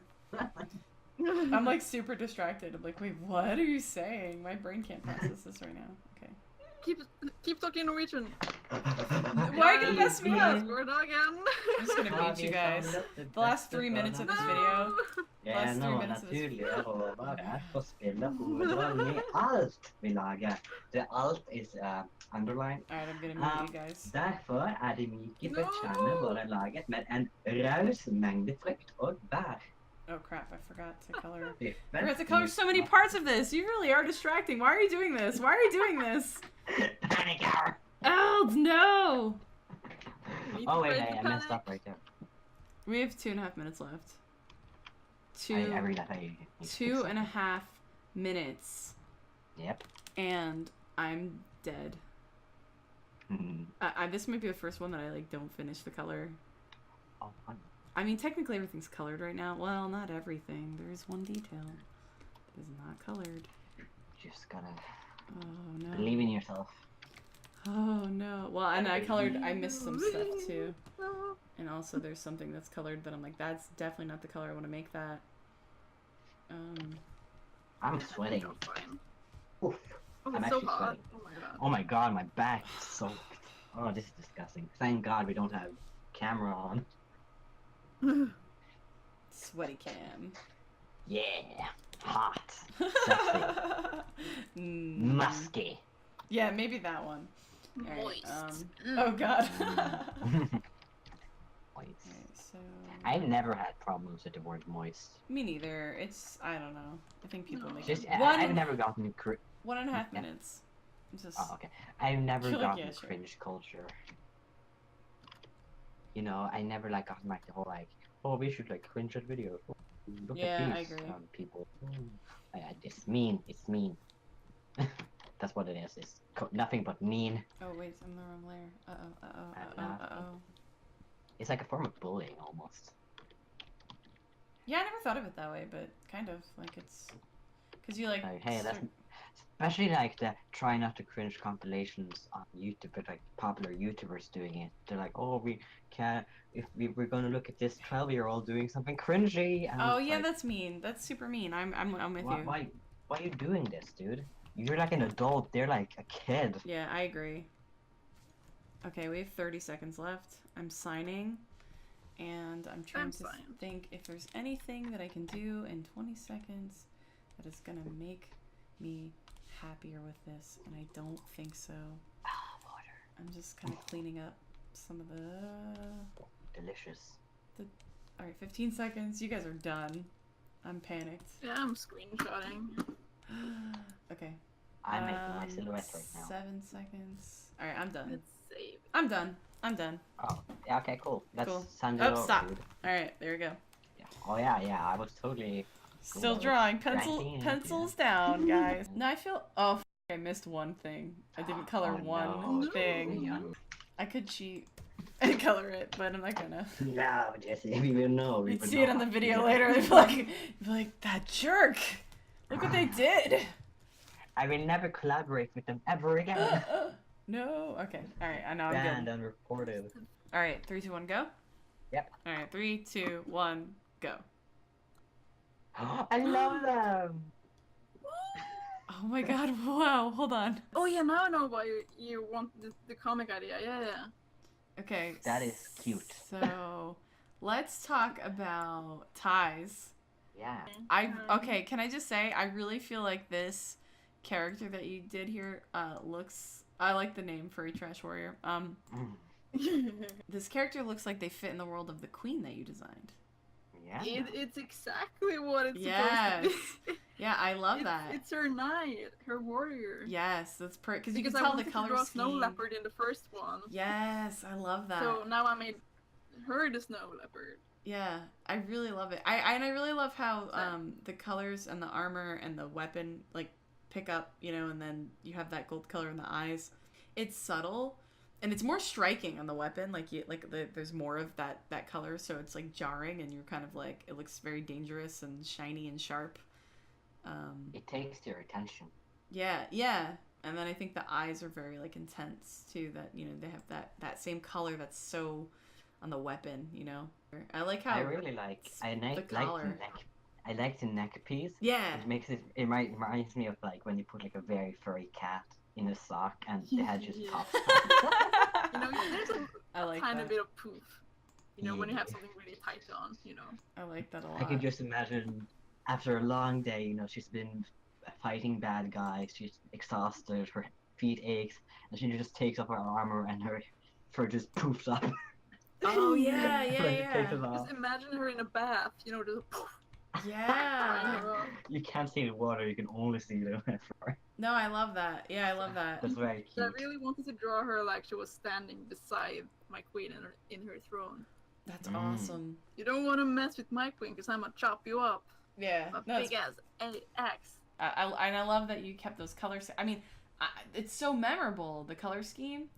Speaker 1: I'm like super distracted. I'm like, wait, what are you saying? My brain can't process this right now. Okay.
Speaker 4: Keep talking Norwegian.
Speaker 1: Why are you gonna mess me up?
Speaker 4: We're not again.
Speaker 1: I'm just gonna mute you guys. The last 3 minutes of this video.
Speaker 2: Ja, nå naturlig å være her for å spille hovedrollen i alt vi lager. Det alt is underlined.
Speaker 1: Alright, I'm gonna mute you guys.
Speaker 2: Derfor de myke fruktkjernene våre laget med en raus mengde frukt og bær.
Speaker 1: Oh crap, I forgot to color. I
Speaker 2: Biffen
Speaker 1: forgot to color so many parts of this. You really are distracting. Why are you doing this? Why are you doing this?
Speaker 2: Panic hour!
Speaker 1: Eld, no!
Speaker 2: Oh wait, I messed up right there.
Speaker 1: We have 2.5 minutes left.
Speaker 2: I read that. I
Speaker 1: 2.5 minutes.
Speaker 2: Yep.
Speaker 1: And I'm dead. This might be the first one that I like don't finish the color.
Speaker 2: Oh, fun.
Speaker 1: I mean, technically everything's colored right now. Well, not everything. There is one detail that is not colored.
Speaker 2: Just gotta
Speaker 1: Oh no.
Speaker 2: believe in yourself.
Speaker 1: Oh no. Well, and I missed some stuff too. And also there's something that's colored that I'm like, that's definitely not the color I want to make that.
Speaker 2: I'm sweating.
Speaker 4: You're fine.
Speaker 2: Oof.
Speaker 4: Oh,
Speaker 2: I'm
Speaker 4: it's so
Speaker 2: actually
Speaker 4: hot.
Speaker 2: sweating.
Speaker 4: Oh my god.
Speaker 2: Oh my god, my back is soaked. Oh, this is disgusting. Thank god we don't have camera on.
Speaker 1: Sweaty cam.
Speaker 2: Yeah. Hot. Sexy. Musky.
Speaker 1: Yeah, maybe that one. Alright,
Speaker 4: Moist.
Speaker 1: oh god.
Speaker 2: Moist.
Speaker 1: So
Speaker 2: I've never had problems with the word moist.
Speaker 1: me neither. It's I don't know. I think people make
Speaker 2: Just
Speaker 1: it.
Speaker 2: I've never gotten
Speaker 1: 1.5 minutes. Just
Speaker 2: Oh, okay. I've never
Speaker 1: You're like,
Speaker 2: gotten
Speaker 1: yeah, sure.
Speaker 2: cringe culture. You know, I never like gotten like the whole like, oh, we should like cringe at videos. Oh, look
Speaker 1: Yeah,
Speaker 2: at
Speaker 1: I
Speaker 2: these
Speaker 1: agree.
Speaker 2: people. It's mean. It's mean. That's what it is. It's nothing but mean.
Speaker 1: Oh wait, I'm the wrong layer. Uh-oh.
Speaker 2: It's like a form of bullying almost.
Speaker 1: Yeah, I never thought of it that way, but kind of like it's because you like.
Speaker 2: Hey, that's especially like the try not to cringe compilations on YouTube, but like popular YouTubers doing it. They're like, oh, we can't if we're gonna look at this 12-year-old doing something cringy. And
Speaker 1: Oh
Speaker 2: it's
Speaker 1: yeah,
Speaker 2: like,
Speaker 1: that's mean. That's super mean. I'm with you.
Speaker 2: why are you doing this, dude? You're like an adult. They're like a kid.
Speaker 1: Yeah, I agree. Okay, we have 30 seconds left. I'm signing, and I'm trying to think if there's anything that I can do in 20 seconds that is gonna make me happier with this, and I don't think so.
Speaker 2: Water.
Speaker 1: I'm just kind of cleaning up some of the...
Speaker 2: Delicious.
Speaker 1: Alright, 15 seconds. You guys are done. I'm panicked.
Speaker 4: Yeah, I'm screenshotting.
Speaker 1: Okay.
Speaker 2: I'm making my silhouette right now.
Speaker 1: 7 seconds. Alright, I'm done.
Speaker 4: Let's save.
Speaker 1: I'm done. I'm done.
Speaker 2: Oh, yeah, okay, cool. Let's
Speaker 1: Cool.
Speaker 2: send it
Speaker 1: Oh,
Speaker 2: over,
Speaker 1: stop.
Speaker 2: dude.
Speaker 1: Alright, there we go.
Speaker 2: Yeah. Oh yeah, I was totally...
Speaker 1: Still
Speaker 2: Cool.
Speaker 1: drawing.
Speaker 2: Cracking,
Speaker 1: Pencils down, guys. No, I feel... Oh, I missed one thing. I didn't color
Speaker 2: Oh,
Speaker 1: one
Speaker 2: no.
Speaker 1: thing.
Speaker 2: Yeah.
Speaker 1: I could cheat and color it, but I'm not gonna.
Speaker 2: No, Jesse, we will know.
Speaker 1: You'd see it on the video later. You'd be like, that jerk! Look what they did!
Speaker 2: I will never collaborate with them ever again.
Speaker 1: No. Okay. Alright, I know I'm
Speaker 2: Banned,
Speaker 1: good.
Speaker 2: unreported.
Speaker 1: Alright, 3, 2, 1, go?
Speaker 2: Yep.
Speaker 1: Alright, 3, 2, 1, go.
Speaker 2: I love them!
Speaker 1: Oh my god, wow, hold on.
Speaker 4: Oh yeah, now I know why you want the comic idea. Yeah.
Speaker 1: Okay.
Speaker 2: That is cute.
Speaker 1: So, let's talk about ties.
Speaker 2: Yeah.
Speaker 1: Okay, can I just say, I really feel like this character that you did here looks... I like the name Furry Trash Warrior. This character looks like they fit in the world of the queen that you designed.
Speaker 2: Yeah.
Speaker 4: It's exactly what it's
Speaker 1: Yes.
Speaker 4: supposed to be.
Speaker 1: Yeah, I love that.
Speaker 4: It's her knight, her warrior.
Speaker 1: Yes, that's because you can
Speaker 4: I
Speaker 1: tell the
Speaker 4: wanted
Speaker 1: color
Speaker 4: to draw
Speaker 1: scheme.
Speaker 4: snow leopard in the first one.
Speaker 1: Yes, I love that.
Speaker 4: So now I made her the snow leopard.
Speaker 1: Yeah, I really love it. I really love how the colors and the armor and the weapon like pick up, and then you have that gold color in the eyes. It's subtle, And it's more striking on the weapon, there's more of that color, so it's like jarring, and you're kind of like, it looks very dangerous and shiny and sharp.
Speaker 2: It takes your attention.
Speaker 1: Yeah. And then I think the eyes are very like intense too. That they have that same color that's so on the weapon. I like how
Speaker 2: I really like.
Speaker 1: the collar.
Speaker 2: I like the neck piece.
Speaker 1: Yeah.
Speaker 2: It makes it. It reminds me of like when you put like a very furry cat in a sock and the head just
Speaker 4: Yeah.
Speaker 2: pops.
Speaker 4: There's a
Speaker 1: I like
Speaker 4: tiny
Speaker 1: that.
Speaker 4: bit of poof. When you have
Speaker 2: Yeah.
Speaker 4: something really tight on.
Speaker 1: I like that a lot.
Speaker 2: I can just imagine after a long day, she's been fighting bad guys, she's exhausted, her feet aches, and she just takes off her armor and her fur just poofs up.
Speaker 1: Oh yeah,
Speaker 2: When she takes it off.
Speaker 4: Just imagine her in a bath. Just poof.
Speaker 1: Yeah.
Speaker 2: You can't see the water, you can only see the fur.
Speaker 1: No, I love that. Yeah, I love that.
Speaker 2: That's very
Speaker 4: So I
Speaker 2: cute.
Speaker 4: really wanted to draw her like she was standing beside my queen in her throne.
Speaker 1: That's
Speaker 2: Mm.
Speaker 1: awesome.
Speaker 4: You don't want to mess with my queen because I'm gonna chop you up.
Speaker 1: Yeah.
Speaker 4: A
Speaker 1: No, it's
Speaker 4: big ass axe.
Speaker 1: I love that you kept those colors. I mean, it's so memorable, the color scheme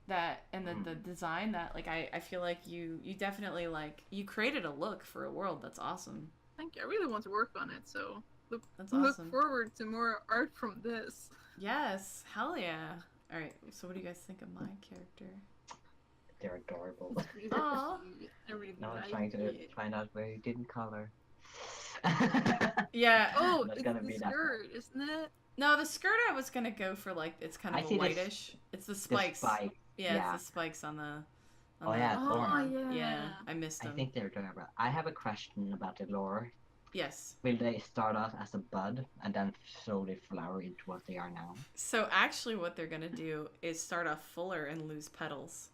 Speaker 1: that and the design that like I feel like you definitely like you created a look for a world that's awesome.
Speaker 4: Thank you. I really want to work on it, so
Speaker 1: That's
Speaker 4: look
Speaker 1: awesome.
Speaker 4: forward to more art from this.
Speaker 1: Yes, hell yeah. All right, so what do you guys think of my character?
Speaker 2: They're adorable.
Speaker 4: It's really
Speaker 1: Aw.
Speaker 4: cute. I really
Speaker 2: Now I'm
Speaker 4: like
Speaker 2: trying to
Speaker 4: it.
Speaker 2: find out where you didn't color.
Speaker 1: Yeah.
Speaker 4: Oh,
Speaker 2: That's
Speaker 4: it's
Speaker 2: gonna
Speaker 4: the
Speaker 2: be that
Speaker 4: skirt, isn't it?
Speaker 1: No, the skirt I was gonna go for like it's kind
Speaker 2: I
Speaker 1: of a
Speaker 2: see this-
Speaker 1: whitish. It's the
Speaker 2: The
Speaker 1: spikes.
Speaker 2: spike.
Speaker 1: Yeah,
Speaker 2: Yeah.
Speaker 1: it's the spikes on the.
Speaker 2: Oh, yeah,
Speaker 1: the
Speaker 2: Thorn.
Speaker 1: arm.
Speaker 4: Oh, yeah.
Speaker 1: I missed
Speaker 2: I
Speaker 1: them.
Speaker 2: think they're adorable. I have a question about the lore.
Speaker 1: Yes.
Speaker 2: Will they start off as a bud and then slowly flower into what they are now?
Speaker 1: So actually, what they're gonna do is start off fuller and lose petals,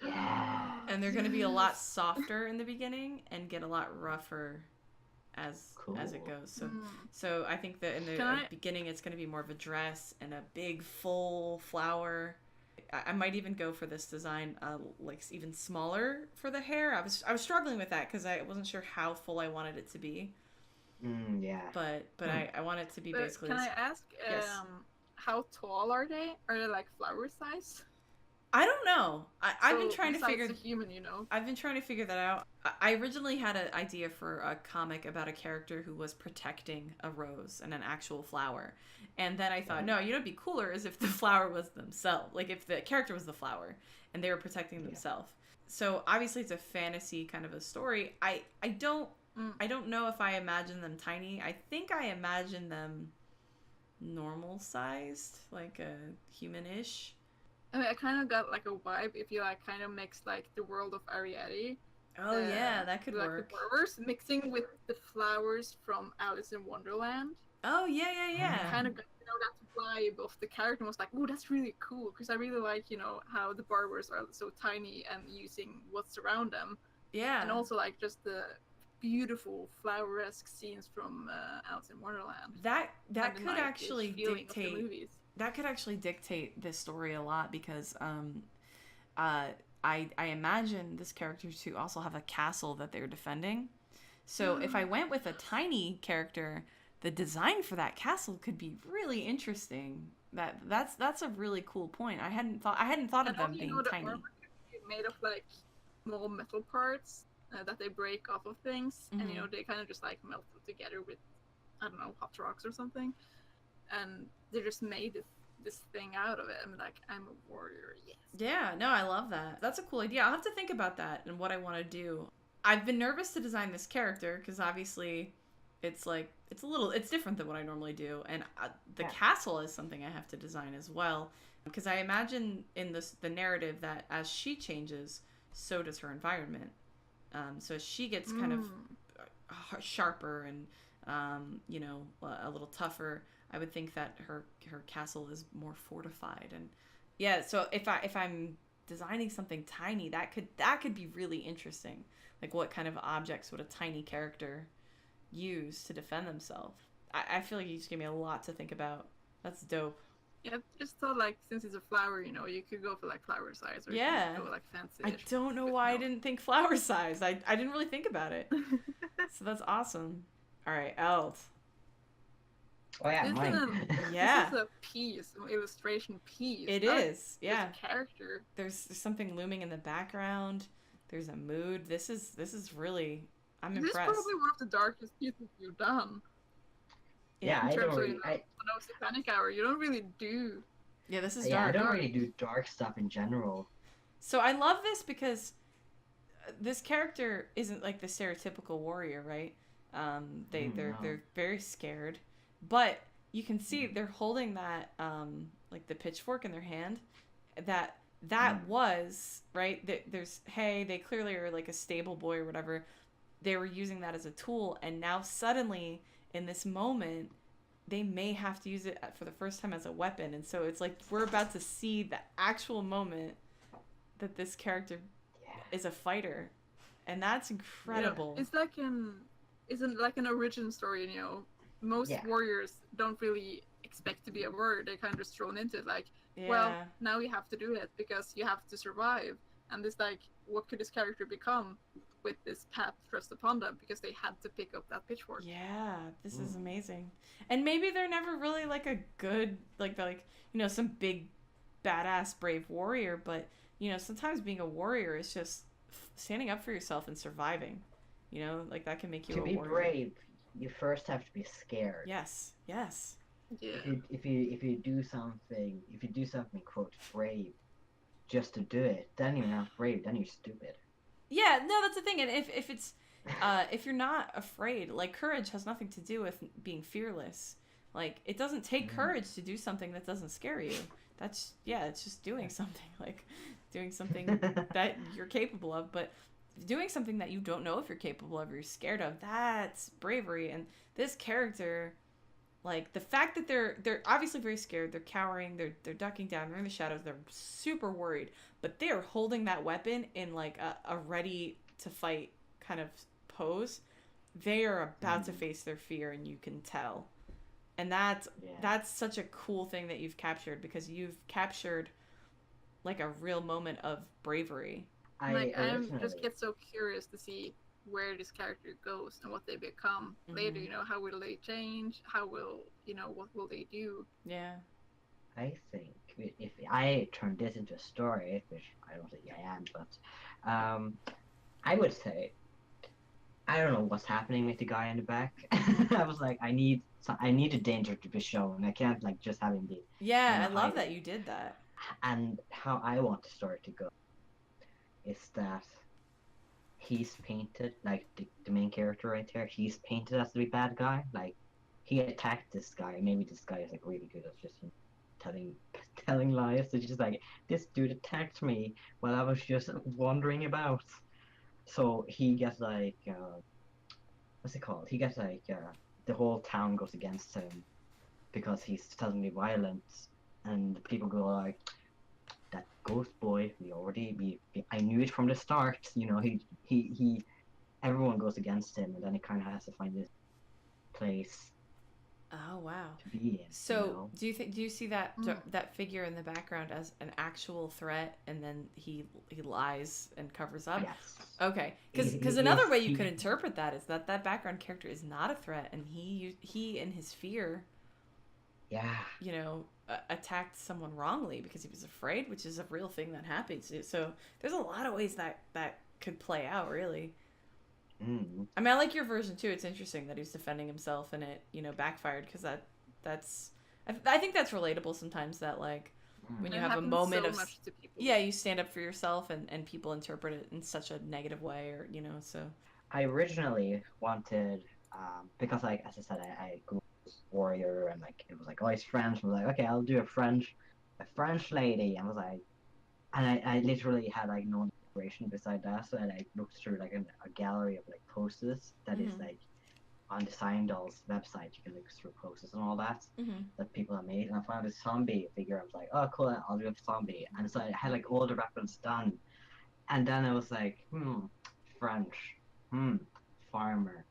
Speaker 2: Yeah.
Speaker 1: and they're gonna be a lot softer in the beginning and get a lot rougher as it
Speaker 2: Cool.
Speaker 1: goes. So
Speaker 4: Mm.
Speaker 1: so I think that in the
Speaker 4: Can I-
Speaker 1: beginning it's gonna be more of a dress and a big full flower. I might even go for this design, like even smaller for the hair. I was struggling with that because I wasn't sure how full I wanted it to be,
Speaker 2: Yeah.
Speaker 1: but I want it to be
Speaker 4: But
Speaker 1: basically.
Speaker 4: can I ask,
Speaker 1: Yes.
Speaker 4: how tall are they? Are they like flower size?
Speaker 1: I don't know. I've been
Speaker 4: So
Speaker 1: trying to
Speaker 4: besides
Speaker 1: figure.
Speaker 4: a human,
Speaker 1: I've been trying to figure that out. I originally had an idea for a comic about a character who was protecting a rose and an actual flower. And then I thought, no, it'd be cooler is if the flower was themselves. Like if the character was the flower and they were protecting themselves. So obviously it's a fantasy kind of a story. I don't know if I imagine them tiny. I think I imagine them normal sized, like a human-ish.
Speaker 4: I mean, I kind of got like a vibe if you like kind of mix like the world of Ariadne.
Speaker 1: Oh yeah, that could
Speaker 4: like
Speaker 1: work.
Speaker 4: the flowers mixing with the flowers from Alice in Wonderland.
Speaker 1: Oh yeah.
Speaker 4: Kind of got that vibe of the character. Was like, oh, that's really cool because I really like how the barbers are so tiny and using what's around them,
Speaker 1: Yeah.
Speaker 4: and also like just the beautiful flower-esque scenes from Alice in Wonderland.
Speaker 1: that
Speaker 4: And then,
Speaker 1: could
Speaker 4: like, the
Speaker 1: actually
Speaker 4: feeling of the
Speaker 1: dictate.
Speaker 4: movies.
Speaker 1: That could actually dictate this story a lot because I imagine this character to also have a castle that they're defending. So if I went with a tiny character, the design for that castle could be really interesting. That's a really cool point. I hadn't thought of
Speaker 4: And
Speaker 1: them
Speaker 4: also,
Speaker 1: being
Speaker 4: the
Speaker 1: tiny.
Speaker 4: armor could be made of like small metal parts that they break off of things, and
Speaker 1: Mhm.
Speaker 4: they kind of just like melt together with, I don't know, hot rocks or something, and they just made this thing out of it. I'm like, I'm a warrior, yes.
Speaker 1: Yeah, no, I love that. That's a cool idea. I'll have to think about that and what I want to do. I've been nervous to design this character because obviously it's like it's different than what I normally do, and the
Speaker 2: Yeah.
Speaker 1: castle is something I have to design as well because I imagine in the narrative that as she changes, so does her environment. So as she gets kind of sharper and a little tougher, I would think that her castle is more fortified. And yeah, so if I'm designing something tiny, that could be really interesting. Like what kind of objects would a tiny character use to defend themselves? I feel like you just gave me a lot to think about. That's dope.
Speaker 4: Yeah, I just thought like since it's a flower, you could go for like flower size, or
Speaker 1: Yeah.
Speaker 4: you could go like fancy.
Speaker 1: I don't know why I didn't think flower size. I didn't really think about it. So that's awesome. All right, Eld.
Speaker 2: Oh yeah,
Speaker 4: This
Speaker 2: mine.
Speaker 1: Yeah.
Speaker 4: This is a piece, an illustration piece.
Speaker 1: It
Speaker 4: not
Speaker 1: is, yeah.
Speaker 4: just a character.
Speaker 1: There's something looming in the background. There's a mood. This is really. I'm
Speaker 4: This is
Speaker 1: impressed.
Speaker 4: probably one of the darkest pieces you've done.
Speaker 2: Yeah,
Speaker 4: In
Speaker 2: I
Speaker 4: terms
Speaker 2: don't
Speaker 4: of,
Speaker 2: really.
Speaker 4: you know, when I was a panic hour, you don't really do.
Speaker 1: Yeah, this is
Speaker 2: Yeah, I
Speaker 1: dark.
Speaker 2: don't really do dark stuff in general.
Speaker 1: So I love this because this character isn't like the stereotypical warrior, right? They're
Speaker 2: No.
Speaker 1: they're very scared, but you can see they're holding that like the pitchfork in their hand. That was right. There's hay. They clearly are like a stable boy or whatever. They were using that as a tool, and now suddenly in this moment, they may have to use it for the first time as a weapon. And so it's like we're about to see the actual moment that this character
Speaker 2: Yeah.
Speaker 1: is a fighter, and that's incredible.
Speaker 4: Yeah. It's like isn't like an origin story, you know. Most
Speaker 2: Yeah.
Speaker 4: warriors don't really expect to be a warrior. They're kind of just thrown into it, like,
Speaker 1: Yeah.
Speaker 4: well, now you have to do it because you have to survive. And it's like, what could this character become with this path thrust upon them because they had to pick up that pitchfork?
Speaker 1: Yeah, this is amazing. And maybe they're never really like a good like you know, some big badass brave warrior, but you know, sometimes being a warrior is just standing up for yourself and surviving. You know, like that can make you
Speaker 2: To
Speaker 1: a
Speaker 2: be
Speaker 1: warrior.
Speaker 2: brave, you first have to be scared.
Speaker 1: Yes. Yes.
Speaker 4: Yeah.
Speaker 2: If you do something quote brave, just to do it, then you're not brave. Then you're stupid.
Speaker 1: Yeah, no, that's the thing. And if it's if you're not afraid, like courage has nothing to do with being fearless. Like it doesn't take courage to do something that doesn't scare you. That's it's just doing something, like doing something that you're capable of, but doing something that you don't know if you're capable of or you're scared of, that's bravery. And this character, like the fact that they're obviously very scared, they're cowering, they're ducking down, they're in the shadows, they're super worried, but they're holding that weapon in like a ready to fight kind of pose. They are about to face their fear, and you can tell. And that's such a cool thing that you've captured, because you've captured like a real moment of bravery.
Speaker 4: I just get so curious to see where this character goes and what they become later. You know, how will they change? How will what will they do?
Speaker 1: Yeah.
Speaker 2: I think if I turn this into a story, which I don't think I am, but I would say I don't know what's happening with the guy in the back. I was like, I need a danger to be shown. I can't like just have him be.
Speaker 1: Yeah, I love that you did that.
Speaker 2: And how I want the story to go is that he's painted, like the main character right there, he's painted as the bad guy. Like he attacked this guy. Maybe this guy is like really good at just telling lies. It's just like, this dude attacked me while I was just wandering about. So he gets like what's it called? He gets like the whole town goes against him because he's suddenly violent, and people go like, that ghost boy, I knew it from the start. You know, he everyone goes against him, and then he kind of has to find this place.
Speaker 1: Oh wow.
Speaker 2: To be in.
Speaker 1: So do you see that that figure in the background as an actual threat, and then he lies and covers up?
Speaker 2: Yes.
Speaker 1: Okay, because another way you could interpret that is that background character is not a threat, and he in his fear, you know, attacked someone wrongly because he was afraid, which is a real thing that happens. So there's a lot of ways that could play out, really. I mean, I like your version too. It's interesting that he's defending himself and it, you know, backfired, because I think that's relatable sometimes, that like when you have a moment of you stand up for yourself and people interpret it in such a negative way, or you know. So
Speaker 2: I originally wanted because like as I said, I Googled warrior, and like it was like, oh, he's French. I was like, okay, I'll do a French lady. I was like, and I literally had like no inspiration beside that, so I like looked through like a gallery of like posters that is like on the Sign Dolls website. You can look through posters and all that that people have made, and I found a zombie figure. I was like, oh cool, I'll do a zombie. And so I had like all the reference done, and then I was like, French, farmer,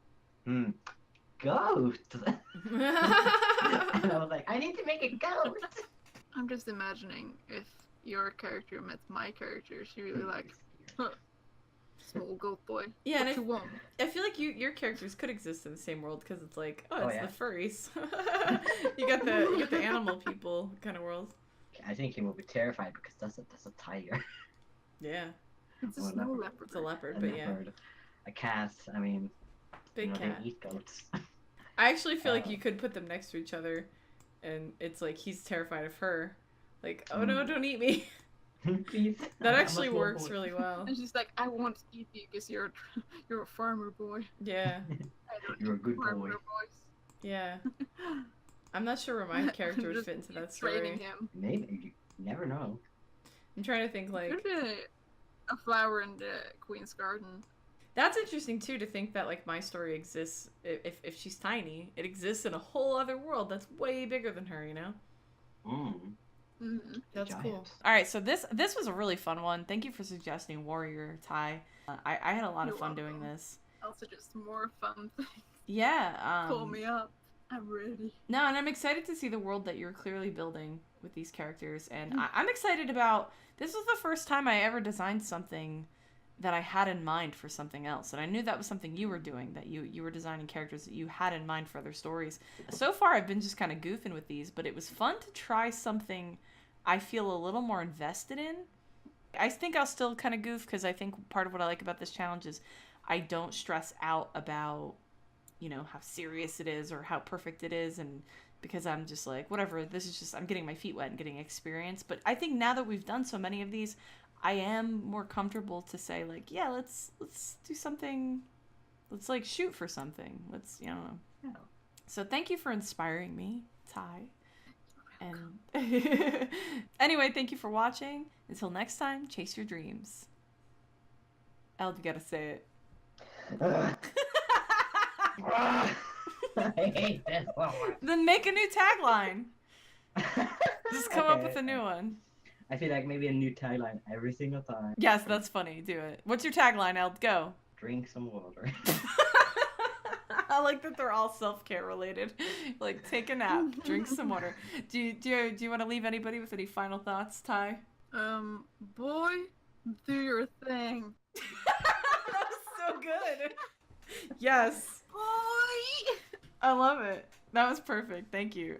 Speaker 2: goat. And I was like, I need to make a goat.
Speaker 4: I'm just imagining if your character met my character, she'd be like, huh, Small goat boy.
Speaker 1: Yeah, and
Speaker 4: What you want?
Speaker 1: I feel like your characters could exist in the same world because it's like, oh,
Speaker 2: Oh,
Speaker 1: it's
Speaker 2: yeah.
Speaker 1: the furries. you got the animal people kind of world.
Speaker 2: I think he will be terrified because that's a tiger.
Speaker 1: Yeah,
Speaker 4: It's a
Speaker 2: Or
Speaker 4: snow
Speaker 2: leopard.
Speaker 4: leopard.
Speaker 1: it's a leopard,
Speaker 2: A
Speaker 1: but yeah,
Speaker 2: leopard. A cat. I mean,
Speaker 1: big cat.
Speaker 2: they eat goats.
Speaker 1: I actually feel like you could put them next to each other, and it's like he's terrified of her. Like, oh no, don't eat me.
Speaker 2: Please.
Speaker 1: That
Speaker 2: I'm a
Speaker 1: actually
Speaker 2: small
Speaker 1: works
Speaker 2: boy.
Speaker 1: really well.
Speaker 4: And she's like, I want to eat you because you're a farmer boy.
Speaker 1: Yeah,
Speaker 4: I don't
Speaker 2: You're a
Speaker 4: eat
Speaker 2: good
Speaker 4: farmer
Speaker 2: boy.
Speaker 4: boys.
Speaker 1: yeah. I'm not sure where my character would
Speaker 4: Just
Speaker 1: fit into that
Speaker 4: training
Speaker 1: story.
Speaker 4: him.
Speaker 2: Maybe you never know.
Speaker 1: I'm trying to think like
Speaker 4: Could be a flower in the Queen's garden.
Speaker 1: that's interesting too to think that like my story exists if she's tiny, it exists in a whole other world that's way bigger than her, you know?
Speaker 4: Mm-hmm.
Speaker 1: That's cool.
Speaker 2: Giants.
Speaker 1: All right, so this was a really fun one. Thank you for suggesting Warrior Ty. I had a lot of
Speaker 4: You're
Speaker 1: fun doing
Speaker 4: welcome.
Speaker 1: this.
Speaker 4: Also, just more fun things.
Speaker 1: Yeah.
Speaker 4: Call me up. I'm ready.
Speaker 1: No, and I'm excited to see the world that you're clearly building with these characters, and I'm excited about. This was the first time I ever designed something that I had in mind for something else, and I knew that was something you were doing. That you were designing characters that you had in mind for other stories. So far, I've been just kind of goofing with these, but it was fun to try something I feel a little more invested in. I think I'll still kind of goof because I think part of what I like about this challenge is I don't stress out about, you know, how serious it is or how perfect it is, and because I'm just like, whatever, this is just, I'm getting my feet wet and getting experience. But I think now that we've done so many of these, I am more comfortable to say like, yeah, let's do something, let's like shoot for something. Let's, you know.
Speaker 2: Yeah.
Speaker 1: So thank you for inspiring me, Ty. And anyway, thank you for watching. Until next time, chase your dreams. Eld, you gotta say it.
Speaker 2: I hate this one.
Speaker 1: Then make a new tagline. Just come up
Speaker 2: Okay.
Speaker 1: with a new one.
Speaker 2: I feel like maybe a new tagline every single time.
Speaker 1: Yes, that's funny. Do it. What's your tagline, Eld? Go.
Speaker 2: Drink some water.
Speaker 1: I like that they're all self-care related. Like, take a nap, drink some water. Do you want to leave anybody with any final thoughts, Ty?
Speaker 4: Boy, do your thing.
Speaker 1: That was so good. Yes.
Speaker 4: Boy!
Speaker 1: I love it. That was perfect. Thank you.